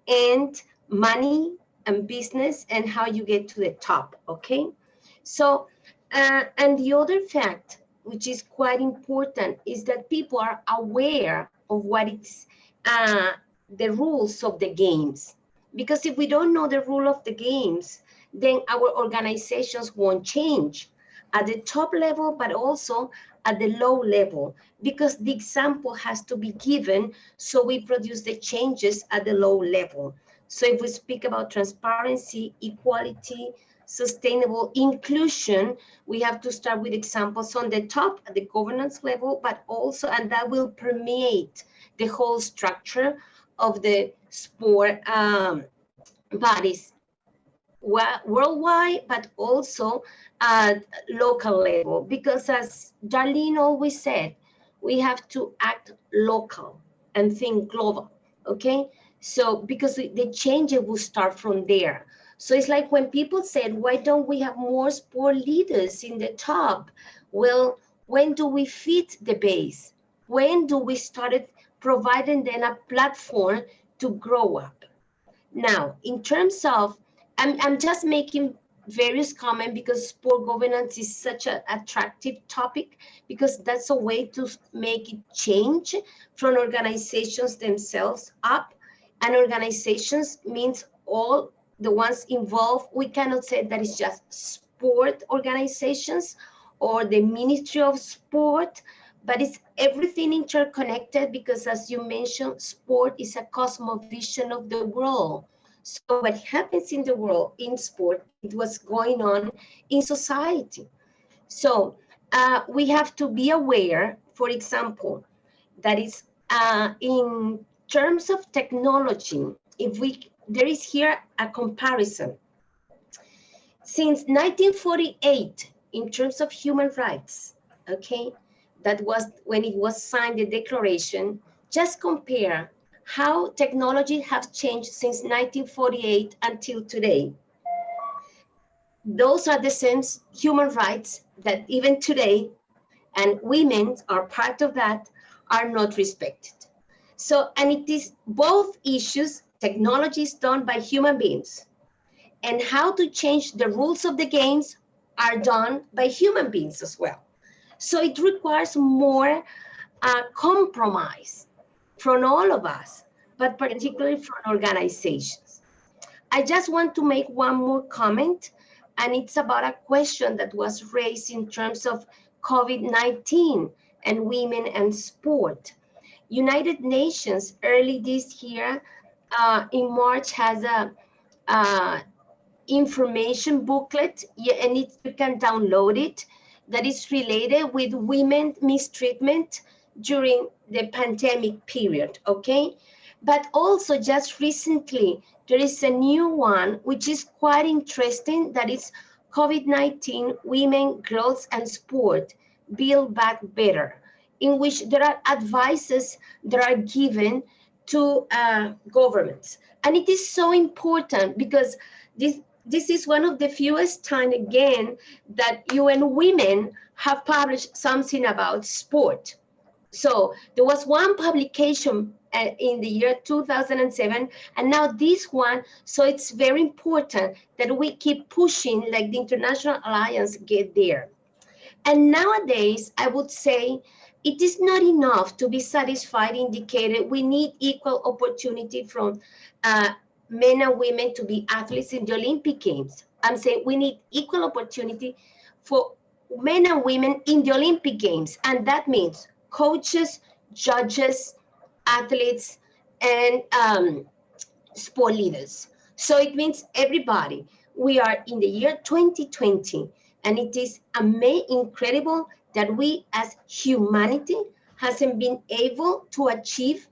and money and business and how you get to the top, okay? So, and the other fact, which is quite important, is that people are aware of what it's the rules of the games. Because if we don't know the rule of the games, then our organizations won't change at the top level, but also at the low level, because the example has to be given so we produce the changes at the low level. So if we speak about transparency, equality, sustainable inclusion, we have to start with examples on the top at the governance level, but also, and that will permeate the whole structure of the sport bodies worldwide, but also at local level. Because as Darlene always said, we have to act local and think global, okay? So because the change will start from there. So it's like when people said, why don't we have more sport leaders in the top? Well, when do we feed the base? When do we start providing them a platform to grow up? Now, in terms of, I'm just making various comments because sport governance is such an attractive topic, because that's a way to make it change from organizations themselves up. And organizations means all the ones involved. We cannot say that it's just sport organizations or the Ministry of Sport, but it's everything interconnected, because as you mentioned, sport is a cosmovision of the world. So what happens in the world in sport, it was going on in society. So we have to be aware, for example, that is in terms of technology, if we there is here a comparison. Since 1948, in terms of human rights, okay, that was when it was signed, the declaration, just compare how technology has changed since 1948 until today. Those are the same human rights that even today, and women are part of that, are not respected. So, and it is both issues, technology is done by human beings, and how to change the rules of the games are done by human beings as well. So it requires more compromise from all of us, but particularly from organizations. I just want to make one more comment, and it's about a question that was raised in terms of COVID-19 and women and sport. United Nations early this year in March has a information booklet, and you can download it, that is related with women mistreatment during the pandemic period, okay? But also just recently, there is a new one, which is quite interesting, that is COVID-19 Women, Growth and Sport, Build Back Better, in which there are advices that are given to governments. And it is so important because this is one of the fewest time again that UN Women have published something about sport. So there was one publication in the year 2007, and now this one. So it's very important that we keep pushing, like the International Alliance get there. And nowadays, I would say it is not enough to be satisfied, indicated. We need equal opportunity from men and women to be athletes in the Olympic Games. I'm saying we need equal opportunity for men and women in the Olympic Games. And that means coaches, judges, athletes, and sport leaders. So it means everybody. We are in the year 2020, and it is incredible that we as humanity hasn't been able to achieve,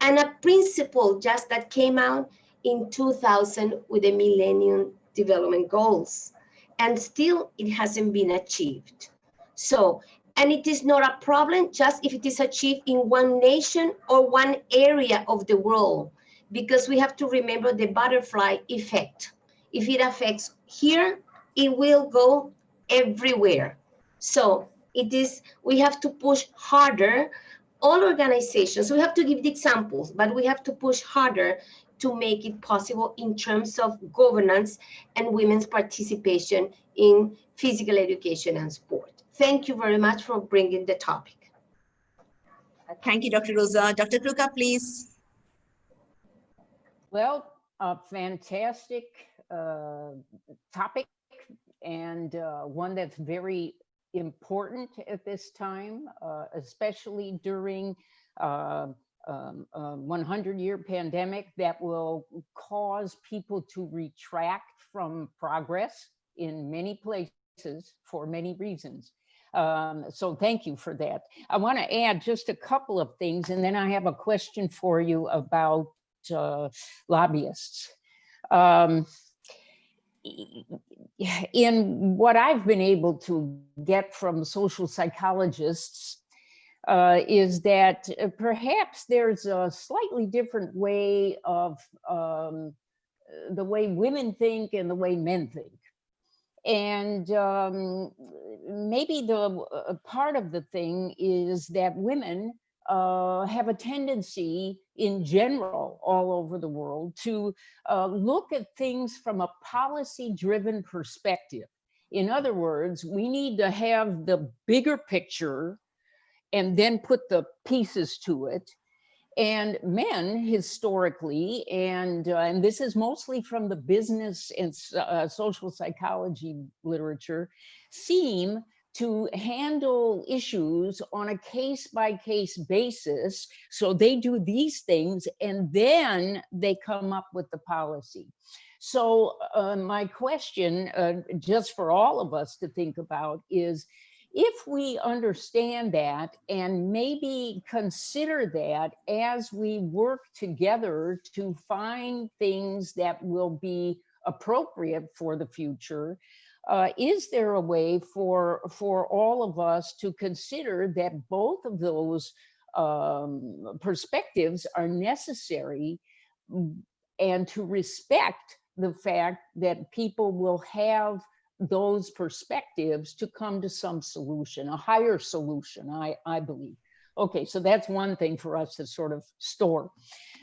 and a principle just that came out in 2000 with the Millennium Development Goals, and still it hasn't been achieved. So, and it is not a problem just if it is achieved in one nation or one area of the world, because we have to remember the butterfly effect. If it affects here, it will go everywhere. So it is, we have to push harder, all organizations. We have to give the examples, but we have to push harder to make it possible in terms of governance and women's participation in physical education and sport. Thank you very much for bringing the topic. Thank you, Dr. Rosa. Dr. Kruka, please. Well, a fantastic topic, and one that's very important at this time, especially during 100-year pandemic that will cause people to retract from progress in many places for many reasons. So thank you for that. I want to add just a couple of things, and then I have a question for you about lobbyists. In what I've been able to get from social psychologists is that perhaps there's a slightly different way of the way women think and the way men think. And maybe the part of the thing is that women have a tendency in general all over the world to look at things from a policy-driven perspective. In other words, we need to have the bigger picture and then put the pieces to it. And men historically, and this is mostly from the business and social psychology literature, seem to handle issues on a case-by-case basis. So they do these things and then they come up with the policy. So my question, just for all of us to think about, is If we understand that and maybe consider that as we work together to find things that will be appropriate for the future, is there a way for all of us to consider that both of those perspectives are necessary, and to respect the fact that people will have those perspectives to come to some solution, a higher solution, I believe. Okay, so that's one thing for us to sort of store.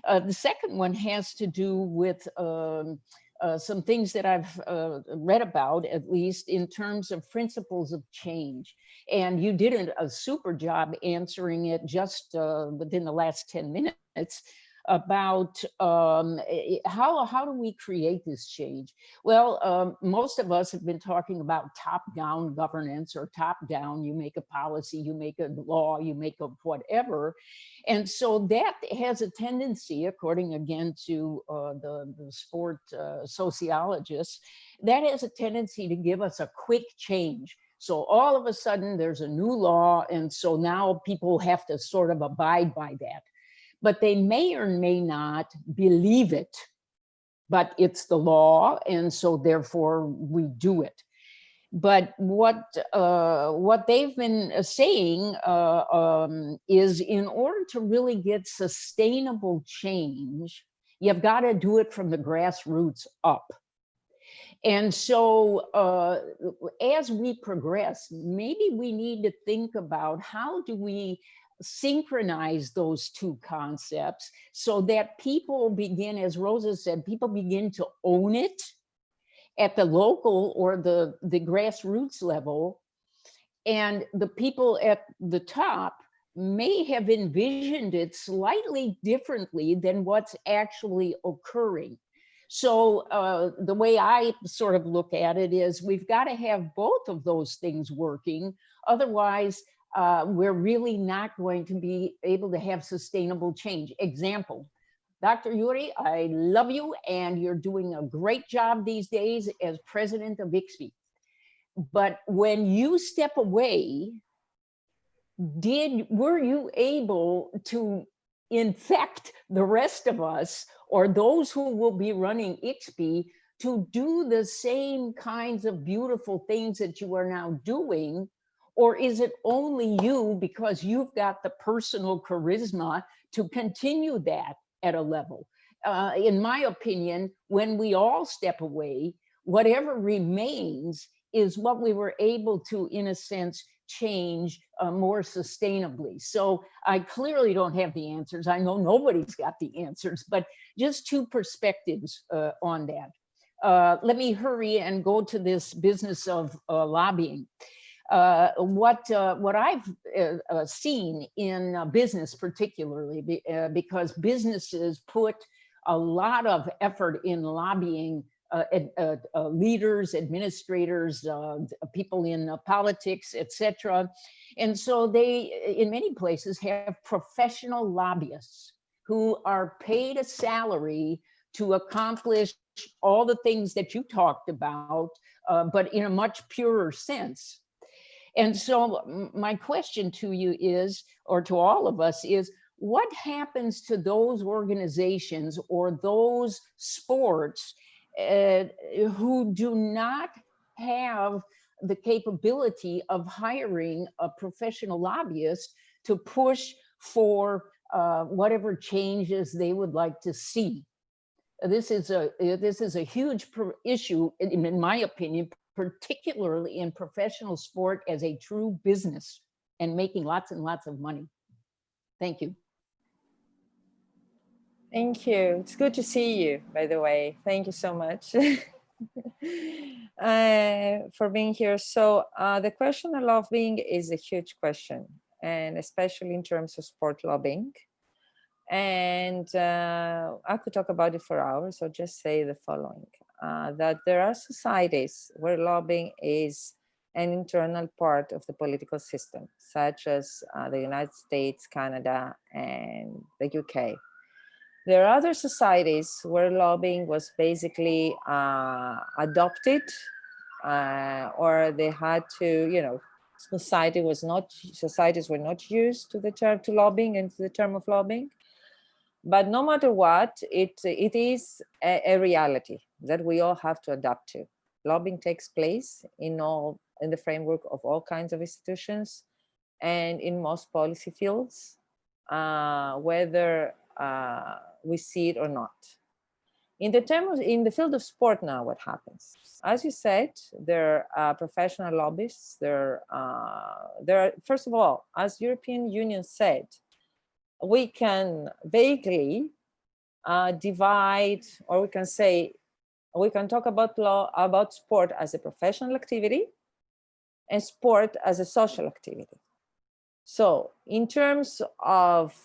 The second one has to do with some things that I've read about, at least in terms of principles of change. And you did a super job answering it just within the last 10 minutes about how do we create this change? Well, most of us have been talking about top-down governance, or top-down, you make a policy, you make a law, you make a whatever. And so that has a tendency, according again to the sport sociologists, that has a tendency to give us a quick change. So all of a sudden there's a new law, and so now people have to sort of abide by that. But they may or may not believe it, but it's the law, and so therefore we do it. But what they've been saying is, in order to really get sustainable change, you've got to do it from the grassroots up. And so as we progress, maybe we need to think about how do we synchronize those two concepts so that people begin, as Rosa said, people begin to own it at the local or the grassroots level, and the people at the top may have envisioned it slightly differently than what's actually occurring. So the way I sort of look at it is, we've got to have both of those things working. Otherwise, we're really not going to be able to have sustainable change. Example, Dr. Yuri, I love you, and you're doing a great job these days as president of ICSPE. But when you step away, were you able to infect the rest of us, or those who will be running ICSPE, to do the same kinds of beautiful things that you are now doing? Or is it only you, because you've got the personal charisma to continue that at a level? In my opinion, when we all step away, whatever remains is what we were able to, in a sense, change more sustainably. So I clearly don't have the answers. I know nobody's got the answers, but just two perspectives on that. Let me hurry and go to this business of lobbying. What I've seen in business, particularly because businesses put a lot of effort in lobbying leaders, administrators, people in politics, etc. And so they, in many places, have professional lobbyists who are paid a salary to accomplish all the things that you talked about, but in a much purer sense. And so my question to you is, or to all of us is, what happens to those organizations or those sports who do not have the capability of hiring a professional lobbyist to push for whatever changes they would like to see? This is a huge issue, in my opinion, particularly in professional sport as a true business and making lots and lots of money. Thank you. Thank you. It's good to see you, by the way. Thank you so much for being here. So the question of lobbying is a huge question, and especially in terms of sport lobbying. And I could talk about it for hours. I'll just say the following. That there are societies where lobbying is an internal part of the political system, such as the United States, Canada, and the UK. There are other societies where lobbying was basically adopted, or they had to, societies were not used to the term to lobbying and to the term of lobbying. But no matter what, it is a reality that we all have to adapt to. Lobbying takes place in the framework of all kinds of institutions and in most policy fields, whether we see it or not. In the field of sport now, what happens? As you said, there are professional lobbyists. There are, first of all, as European Union said, we can vaguely divide, or we can say, we can talk about sport as a professional activity and sport as a social activity. So in terms of,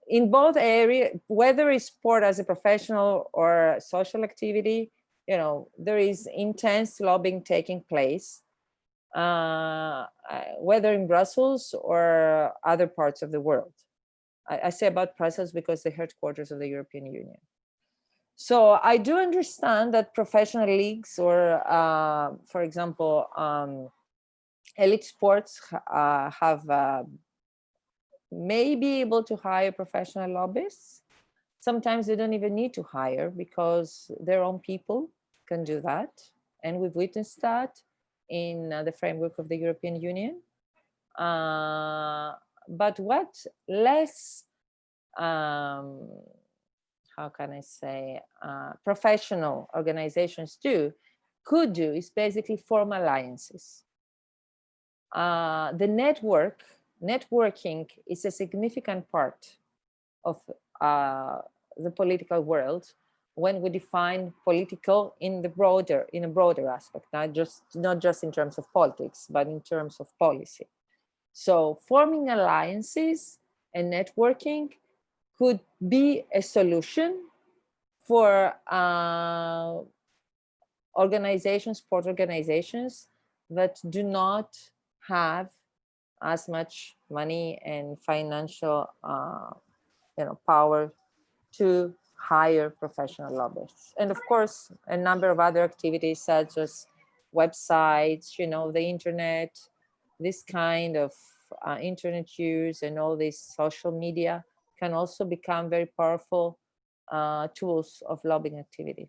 in both areas, whether it's sport as a professional or social activity, there is intense lobbying taking place, whether in Brussels or other parts of the world. I say about Brussels because the headquarters of the European Union. So I do understand that professional leagues or, for example, elite sports may be able to hire professional lobbyists. Sometimes they don't even need to hire because their own people can do that. And we've witnessed that in the framework of the European Union. But what less, how can I say, professional organizations could do is basically form alliances. The networking is a significant part of the political world when we define political in a broader aspect, not just in terms of politics, but in terms of policy. So forming alliances and networking could be a solution for sport organizations that do not have as much money and financial power to hire professional lobbyists. And of course, a number of other activities such as websites, the internet, this kind of internet use and all these social media can also become very powerful tools of lobbying activity.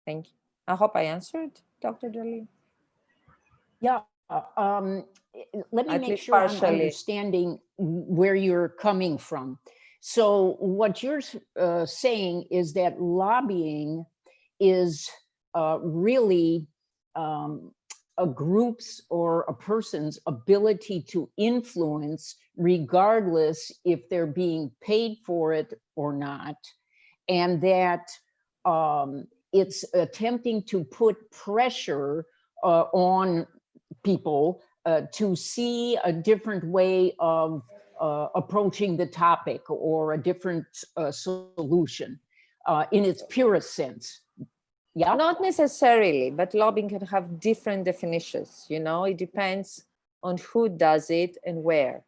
Thank you. I hope I answered, Dr. Jolie. Yeah. Let me make sure I'm understanding where you're coming from. So what you're saying is that lobbying is really a group's or a person's ability to influence, regardless if they're being paid for it or not, and that it's attempting to put pressure on people to see a different way of approaching the topic or a different solution in its purest sense. Yeah. Not necessarily, but lobbying can have different definitions. It depends on who does it and where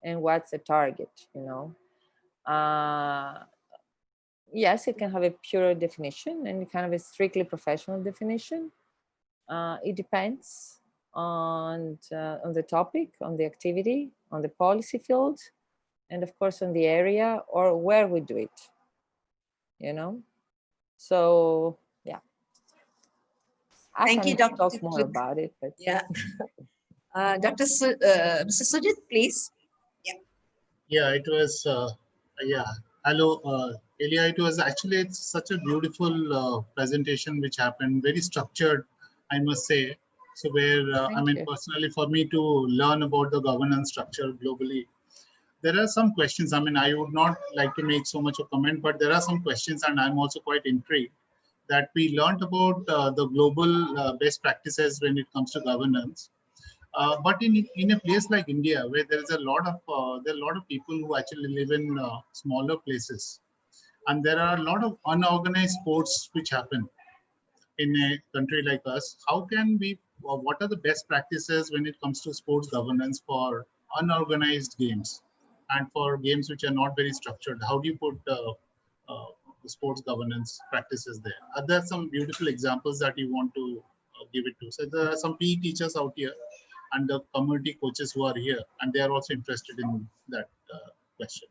and what's the target. Yes, it can have a pure definition and it can have a strictly professional definition. It depends on the topic, on the activity, on the policy field, and of course on the area or where we do it. So yeah. Thank you, Dr. Talk more about it, but yeah. Mr. Sujit, please. Yeah. Yeah, it was. Yeah. Hello, Elia. It's such a beautiful presentation which happened, very structured, I must say. So where, personally for me to learn about the governance structure globally, there are some questions. I would not like to make so much a comment, but there are some questions and I'm also quite intrigued that we learned about the global best practices when it comes to governance. But in a place like India, where there is a lot of people who actually live in smaller places, and there are a lot of unorganized sports which happen in a country like us, how can we, what are the best practices when it comes to sports governance for unorganized games and for games which are not very structured? How do you put the sports governance practices there? Are there some beautiful examples that you want to give it to. So there are some PE teachers out here and the community coaches who are here, and they are also interested in that question.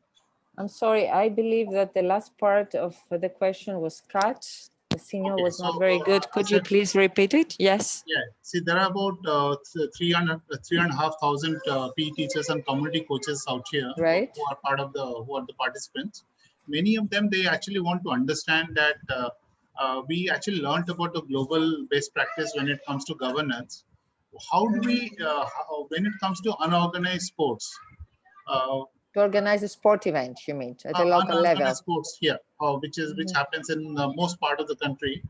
I'm sorry, I believe that the last part of the question was cut. The signal Okay, was not so, very good. Could you please repeat it? Yes. Yeah, see, there are about 3,500 PE teachers and community coaches out here Right. who are part of who are the participants. Many of them, they actually want to understand that we actually learned about the global best practice when it comes to governance. How do we, when it comes to unorganized sports, to organize a sport event, you mean, at a local level? Sports here, which happens in most part of the country.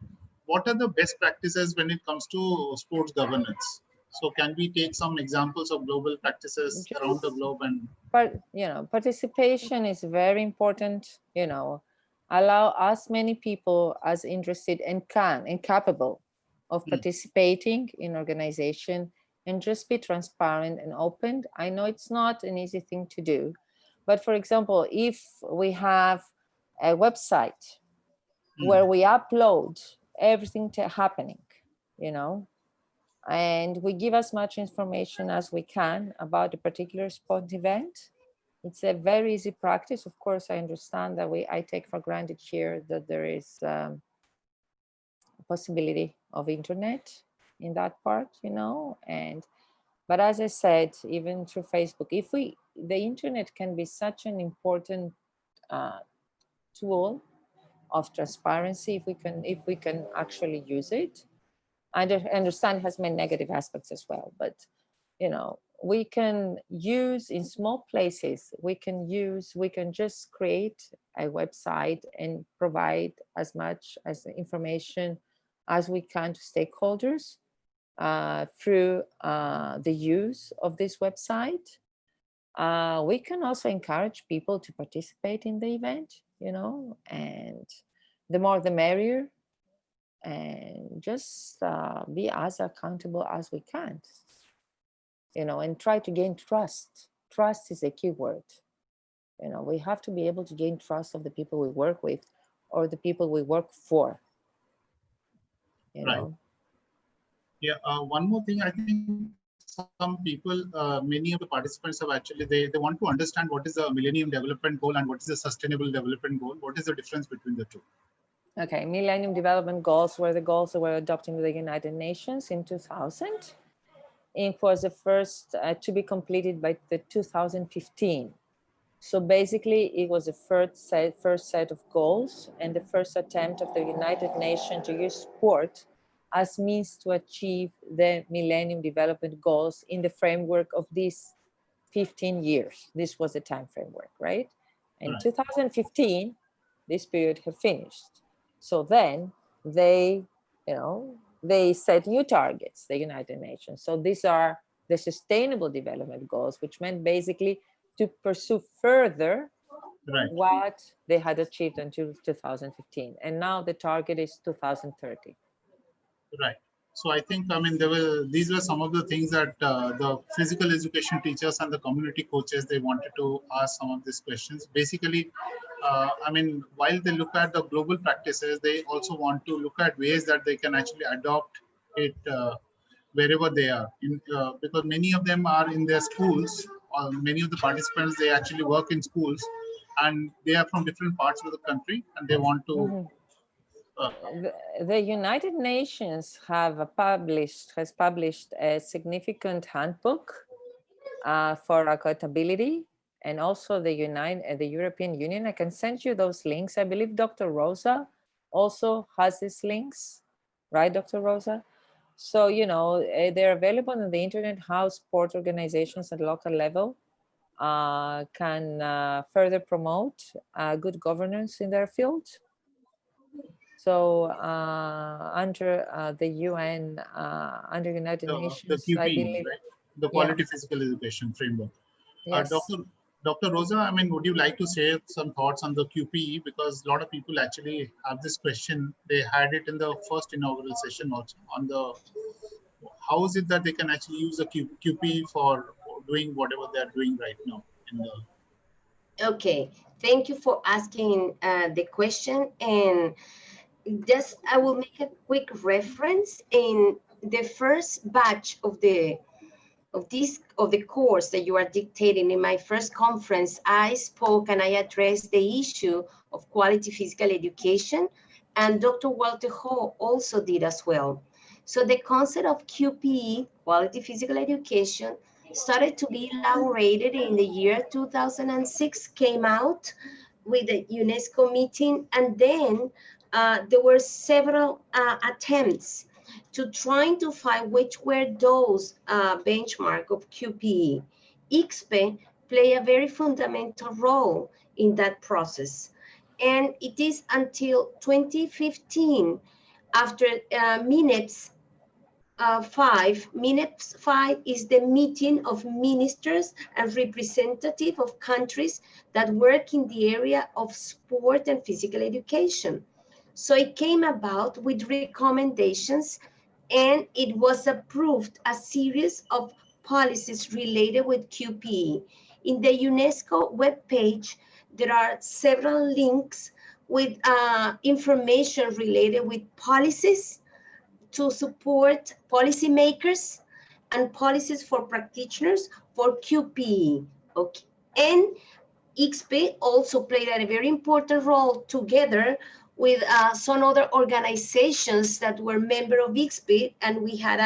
What are the best practices when it comes to sports governance? So can we take some examples of global practices around the globe? And but participation is very important. Allow as many people as interested and capable of participating in organization, and just be transparent and open. I know it's not an easy thing to do, but for example, if we have a website where we upload everything happening, and we give as much information as we can about a particular sport event, it's a very easy practice. Of course, I understand that I take for granted here that there is a possibility of internet in that part, but as I said, even through Facebook, the internet can be such an important tool of transparency if we can actually use it. I understand it has many negative aspects as well, but we can use in small places, we can just create a website and provide as much as information as we can to stakeholders through the use of this website. We can also encourage people to participate in the event, and the more the merrier, and just be as accountable as we can, and try to gain trust. Trust is a key word. We have to be able to gain trust of the people we work with or the people we work for. Right. Yeah, one more thing, I think some people, many of the participants have actually, they want to understand what is the Millennium Development Goal and what is the Sustainable Development Goal. What is the difference between the two? Okay, Millennium Development Goals were the goals that were adopted by the United Nations in 2000. It was the first to be completed by the 2015. So basically, it was the first set of goals and the first attempt of the United Nations to use sport as means to achieve the Millennium Development Goals in the framework of these 15 years. This was the time framework, right? In 2015, this period had finished. So then they set new targets, the United Nations. So these are the Sustainable Development Goals, which meant basically to pursue further what they had achieved until 2015. And now the target is 2030. Right. So I think, these were some of the things that the physical education teachers and the community coaches, they wanted to ask some of these questions. Basically, while they look at the global practices, they also want to look at ways that they can actually adopt it wherever they are. Because many of them are in their schools, or many of the participants, they actually work in schools, and they are from different parts of the country, and they want to the United Nations has published a significant handbook for accountability, and also the European Union. I can send you those links. I believe Dr. Rosa also has these links, right, Dr. Rosa? So, they're available on the internet, how sport organizations at local level can further promote good governance in their field. So under the UN, under United Nations, the QP, I believe, right? The Quality Physical Education Framework. Yes. Dr. Rosa, would you like to share some thoughts on the QPE? Because a lot of people actually have this question. They had it in the first inaugural session also on how is it that they can actually use the QPE for doing whatever they're doing right now in the. Okay, thank you for asking the question. And just I will make a quick reference in the first batch of the course that you are dictating, in my first conference, I spoke and I addressed the issue of quality physical education, and Dr. Walter Ho also did as well. So the concept of QPE, quality physical education, started to be elaborated in the year 2006, came out with the UNESCO meeting, and then there were several attempts to trying to find which were those benchmark of QPE. ICSPE play a very fundamental role in that process. And it is until 2015, after MINEPS 5, MINEPS 5 is the meeting of ministers and representative of countries that work in the area of sport and physical education. So it came about with recommendations, and it was approved a series of policies related with QPE. In the UNESCO webpage, there are several links with information related with policies to support policymakers and policies for practitioners for QPE. Okay. And ICSPE also played a very important role together with some other organizations that were member of ICSPE, and we had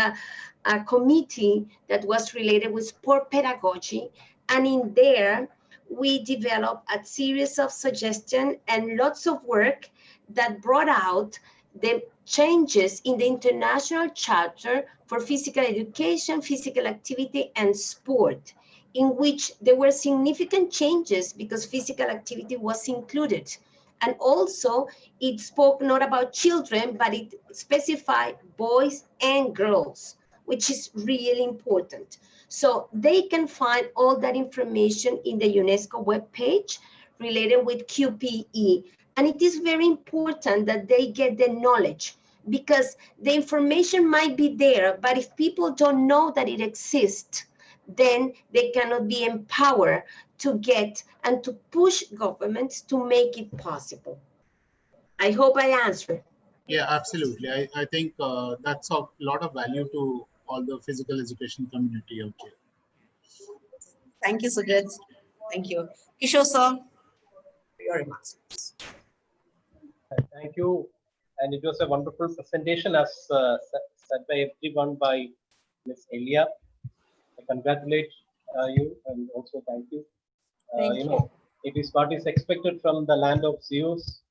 a committee that was related with sport pedagogy, and in there we developed a series of suggestions and lots of work that brought out the changes in the International Charter for Physical Education, Physical Activity, and Sport, in which there were significant changes because physical activity was included. And also it spoke not about children, but it specified boys and girls, which is really important. So they can find all that information in the UNESCO webpage related with QPE. And it is very important that they get the knowledge, because the information might be there, but if people don't know that it exists, then they cannot be empowered to get and to push governments to make it possible. I hope I answered. Yeah, absolutely. I think that's of a lot of value to all the physical education community out here. Thank you, Sujit. Thank you. Kishore sir, for your remarks. Thank you. And it was a wonderful presentation, as said by everyone, by Ms. Elia. I congratulate you and also thank you. Thank you. It is what is expected from the land of Zeus,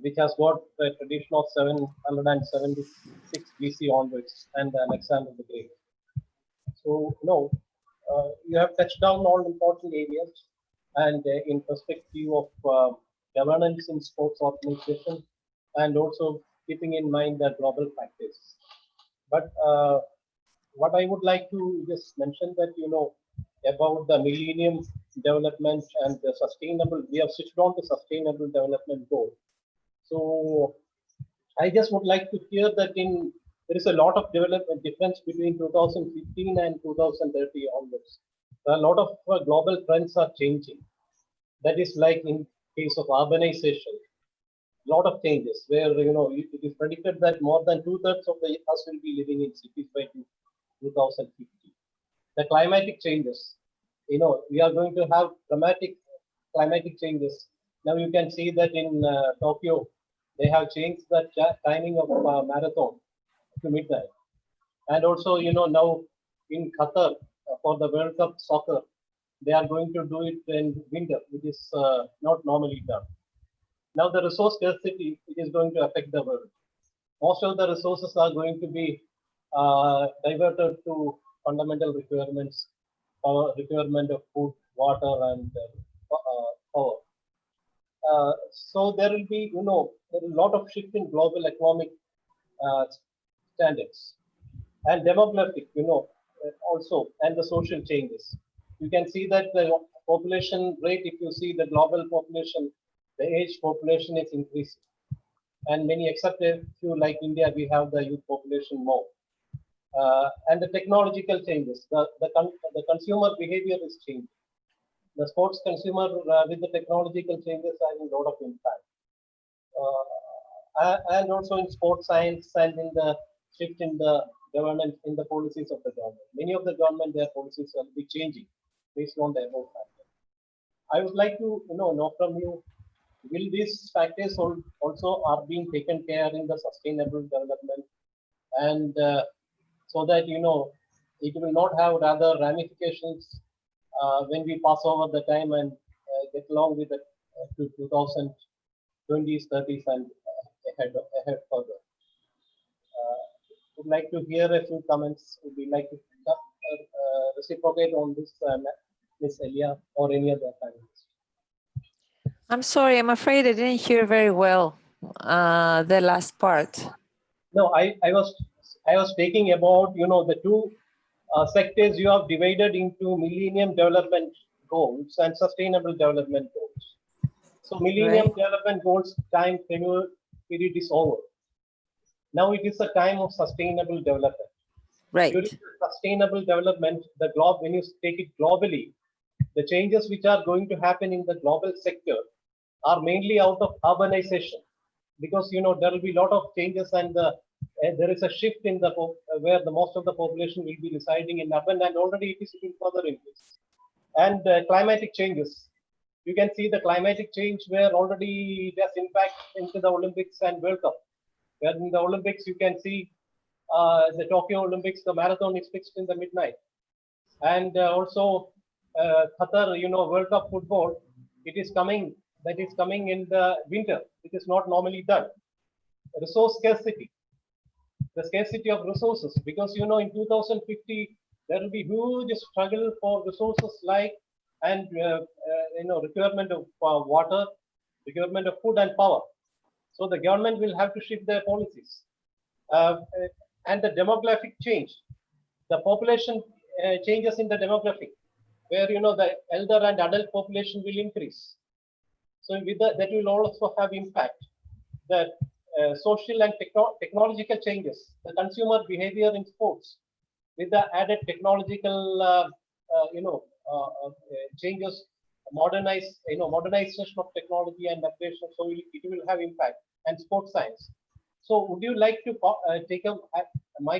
which has got a tradition of 776 BC onwards, and Alexander the Great. So, you have touched down all important areas, and in perspective of governance in sports organization, and also keeping in mind the global practice. But what I would like to just mention that, about the Millennium Development and the sustainable, we have switched on to Sustainable Development Goal. So I just would like to hear that there is a lot of development difference between 2015 and 2030 onwards. A lot of global trends are changing. That is like in case of urbanization, a lot of changes where, it is predicted that more than 2/3 of us will be living in cities by 2050. The climatic changes, we are going to have dramatic climatic changes. Now you can see that in Tokyo, they have changed the timing of marathon to midnight. And also, now in Qatar, for the World Cup soccer, they are going to do it in winter, which is not normally done. Now the resource scarcity is going to affect the world. Most of the resources are going to be diverted to fundamental requirements, requirement of food, water, and power. So there will be, there is a lot of shift in global economic standards and demographic, also, and the social changes. You can see that the population rate, if you see the global population, the age population is increasing. And many, except a few like India, we have the youth population more. And the technological changes, the consumer behavior is changing. The sports consumer with the technological changes having a lot of impact. And also in sports science and in the shift in the governance in the policies of the government. Many of the government, their policies will be changing based on the above factor. I would like to know from you, will these factors also are being taken care in the sustainable development, and so that it will not have rather ramifications when we pass over the time and get along with the 2020s, 30s, and ahead further. Would like to hear a few comments. Would we like to reciprocate on this, Ms. Elia, or any other panelist? I'm sorry, I'm afraid I didn't hear very well the last part. No, I was taking about the two sectors you have divided into Millennium Development Goals and Sustainable Development Goals. So Millennium Development Goals time period is over. Now it is a time of sustainable development. Right. During sustainable development, when you take it globally, the changes which are going to happen in the global sector are mainly out of urbanization, because there will be a lot of changes, and there is a shift in where the most of the population will be residing in urban, and already it is even further increased. And climatic changes. You can see the climatic change where already it has impact into the Olympics and World Cup. Where in the Olympics you can see the Tokyo Olympics, the marathon is fixed in the midnight, and also Qatar, World Cup football, it is coming. That is coming in the winter. It is not normally done. Resource scarcity, the scarcity of resources, because in 2050 there will be huge struggle for resources and requirement of water, requirement of food and power. So the government will have to shift their policies. And the demographic change, the population changes in the demographic, where the elder and adult population will increase. So with that will also have impact. The social and technological changes, the consumer behavior in sports, with the added technological changes, modernization of technology and upgradation, so it will have impact. And sports science. So would you like to take up I would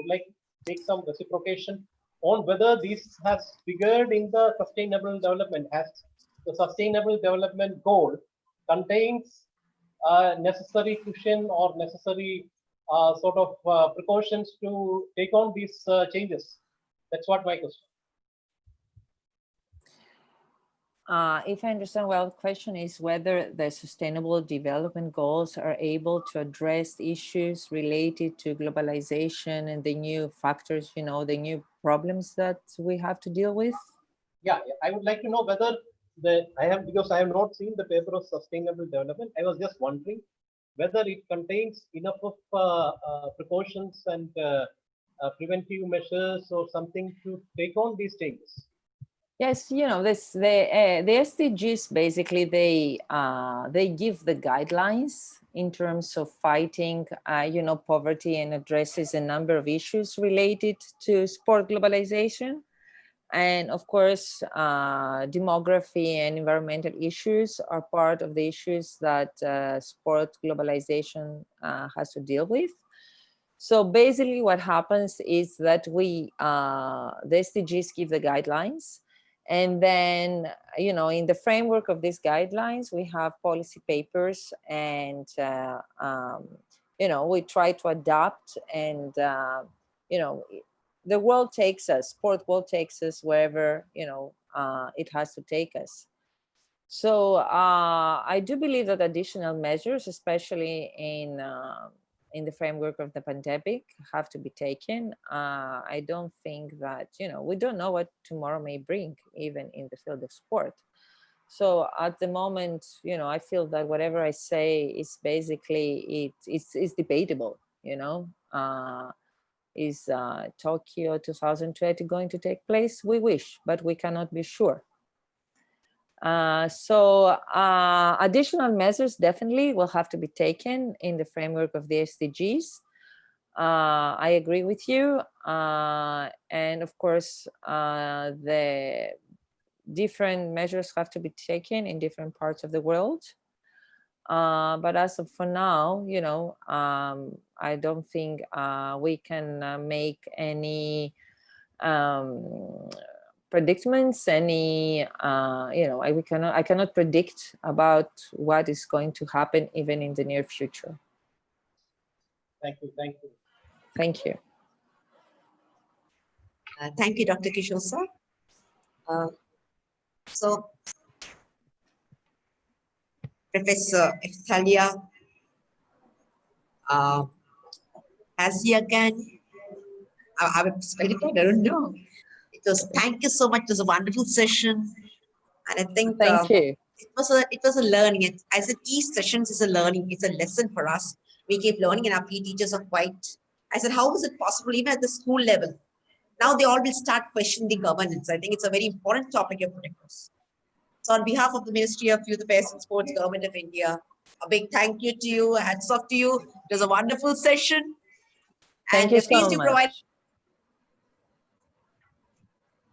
like to take some reciprocation on whether this has figured in the sustainable development, as the sustainable development goal contains necessary cushion or necessary sort of precautions to take on these changes. That's what my question. If I understand well, the question is whether the Sustainable Development Goals are able to address issues related to globalization and the new factors, the new problems that we have to deal with. Yeah, I would like to know whether because I have not seen the paper of sustainable development. I was just wondering whether it contains enough of precautions and preventive measures or something to take on these changes. Yes, the SDGs basically they give the guidelines in terms of fighting poverty, and addresses a number of issues related to sport globalization, and of course demography and environmental issues are part of the issues that sport globalization has to deal with. So basically, what happens is that the SDGs give the guidelines. And then, in the framework of these guidelines, we have policy papers, and, we try to adapt, and, the world takes us, sport world takes us wherever, it has to take us. So I do believe that additional measures, especially in the framework of the pandemic, have to be taken. I don't think that, we don't know what tomorrow may bring, even in the field of sport. So at the moment, I feel that whatever I say is basically, it's debatable, is Tokyo 2020 going to take place? We wish, but we cannot be sure. So additional measures definitely will have to be taken in the framework of the SDGs. I agree with you. And of course, the different measures have to be taken in different parts of the world. But as of for now, I don't think we can make any predicaments, any I cannot predict about what is going to happen even in the near future. Thank you. Thank you. Thank you. Thank you, Dr. Kishore sir. So, Professor Efthalia, Chatzigianni, I would spell it out, I don't know. Thank you so much. It was a wonderful session. And I think thank you. It was a learning. I said each session is a learning. It's a lesson for us. We keep learning and our PE teachers are quite, I said, how is it possible even at the school level? Now they all will start questioning the governance. I think it's a very important topic you're putting across. So on behalf of the Ministry of Youth Affairs and Sports, Government of India, a big thank you to you, hats off to you. It was a wonderful session. Thank you so much. Provide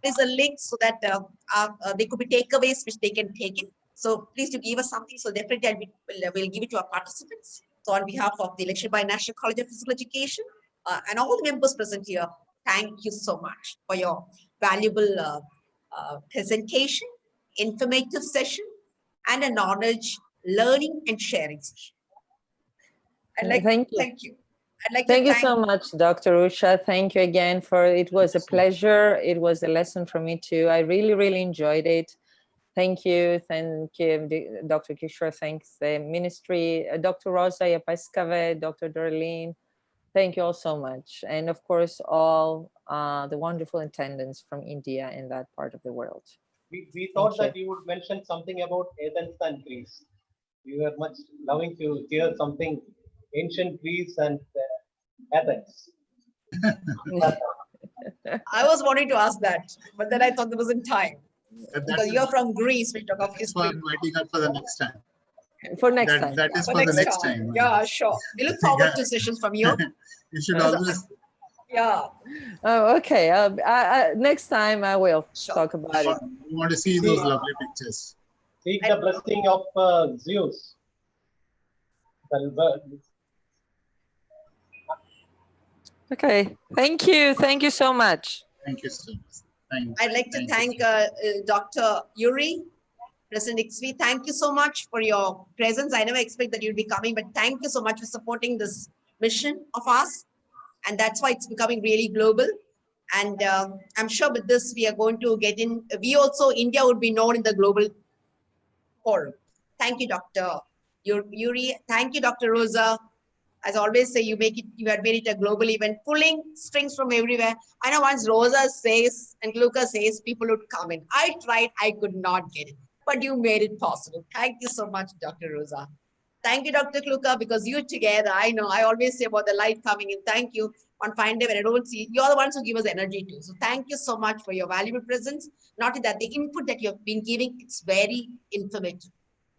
there's a link so that there could be takeaways which they can take it. So please do give us something. So definitely we'll give it to our participants. So on behalf of the Election by National College of Physical Education and all the members present here, thank you so much for your valuable presentation, informative session, and a knowledge, learning and sharing session. Thank you. Thank you. I'd like Thank to you so much, Dr. Usha. Thank you again it was a pleasure. It was a lesson for me too. I really, really enjoyed it. Thank you. Thank you, Dr. Kishore. Thanks the ministry, Dr. Rosa Yapeskave, Dr. Dorleen. Thank you all so much. And of course, all the wonderful attendants from India and that part of the world. We thought that you would mention something about Athens and Greece. We were much loving to hear something ancient Greece and Athens. I was wanting to ask that, but then I thought there wasn't time. Because you're from Greece, we talk of history. For inviting her for the next time. For next time. That is for the next time. Yeah, sure. We look forward to sessions from you. You should always. Yeah. Oh, okay. Next time I will talk about it. We want to see those lovely pictures. Seek the blessing of Zeus. Okay. Thank you. Thank you so much. Thank you so much. I'd like to thank Dr. Yuri, President XV. Thank you so much for your presence. I never expect that you'd be coming, but thank you so much for supporting this mission of ours. And that's why it's becoming really global. And I'm sure with this, we are going to get in. India would be known in the global forum. Thank you, Dr. Yuri. Thank you, Dr. Rosa. As I always say, you had made it a global event, pulling strings from everywhere. I know once Rosa says and Luca says, people would come in. I tried, I could not get it, but you made it possible. Thank you so much, Dr. Rosa. Thank you, Dr. Luca, because you together, I know, I always say about the light coming in. Thank you. On fine day when I don't see, you're the ones who give us energy too. So thank you so much for your valuable presence. Not that the input that you have been giving, it's very informative.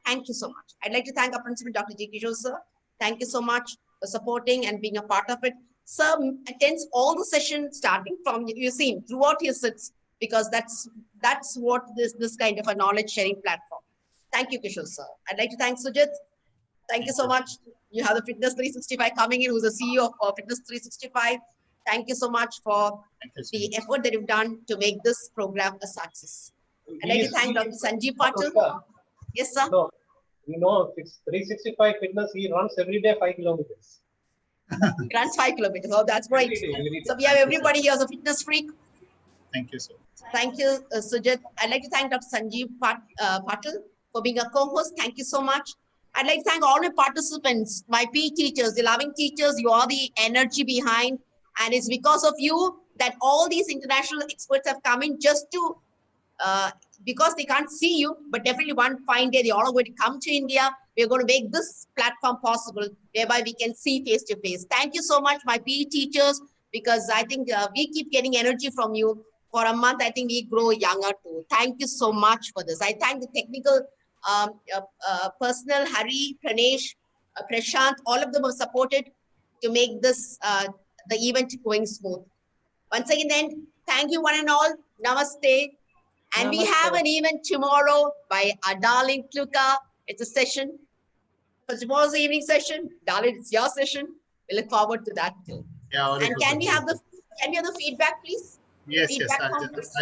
Thank you so much. I'd like to thank our principal, Dr. J. Kishore, sir. Thank you so much for supporting and being a part of it. Sir attends all the sessions starting from, you see him throughout his sits, because that's what this kind of a knowledge sharing platform. Thank you, Kishore, sir. I'd like to thank Sujit. Thank you so much. You have the Fitness 365 coming in, who's the CEO of Fitness 365. Thank you so much for the effort that you've done to make this program a success. I'd like to thank Dr. Sanjeev Patil. Yes, sir. No, you know, it's 365 Fitness, he runs every day 5 kilometers. He runs 5 kilometers. Oh, that's great. So we have everybody here as a fitness freak. Thank you, sir. Thank you, Sujit. I'd like to thank Dr. Sanjeev Patil for being a co-host. Thank you so much. I'd like to thank all my participants, my PE teachers, the loving teachers. You are the energy behind. And it's because of you that all these international experts have come in just to, because they can't see you, but definitely one fine day, they all are going to come to India. We're going to make this platform possible, whereby we can see face to face. Thank you so much, my PE teachers, because I think we keep getting energy from you. For a month, I think we grow younger too. Thank you so much for this. I thank the technical personnel, Hari, Pranesh, Prashant, all of them have supported to make this, the event going smooth. Once again, then, thank you one and all. Namaste. And we have an event tomorrow by our darling Kluka. It's a session. For tomorrow's evening session, darling, it's your session. We look forward to that too. Yeah, And can we have the feedback, please? Yes, Feedback yes. form, please.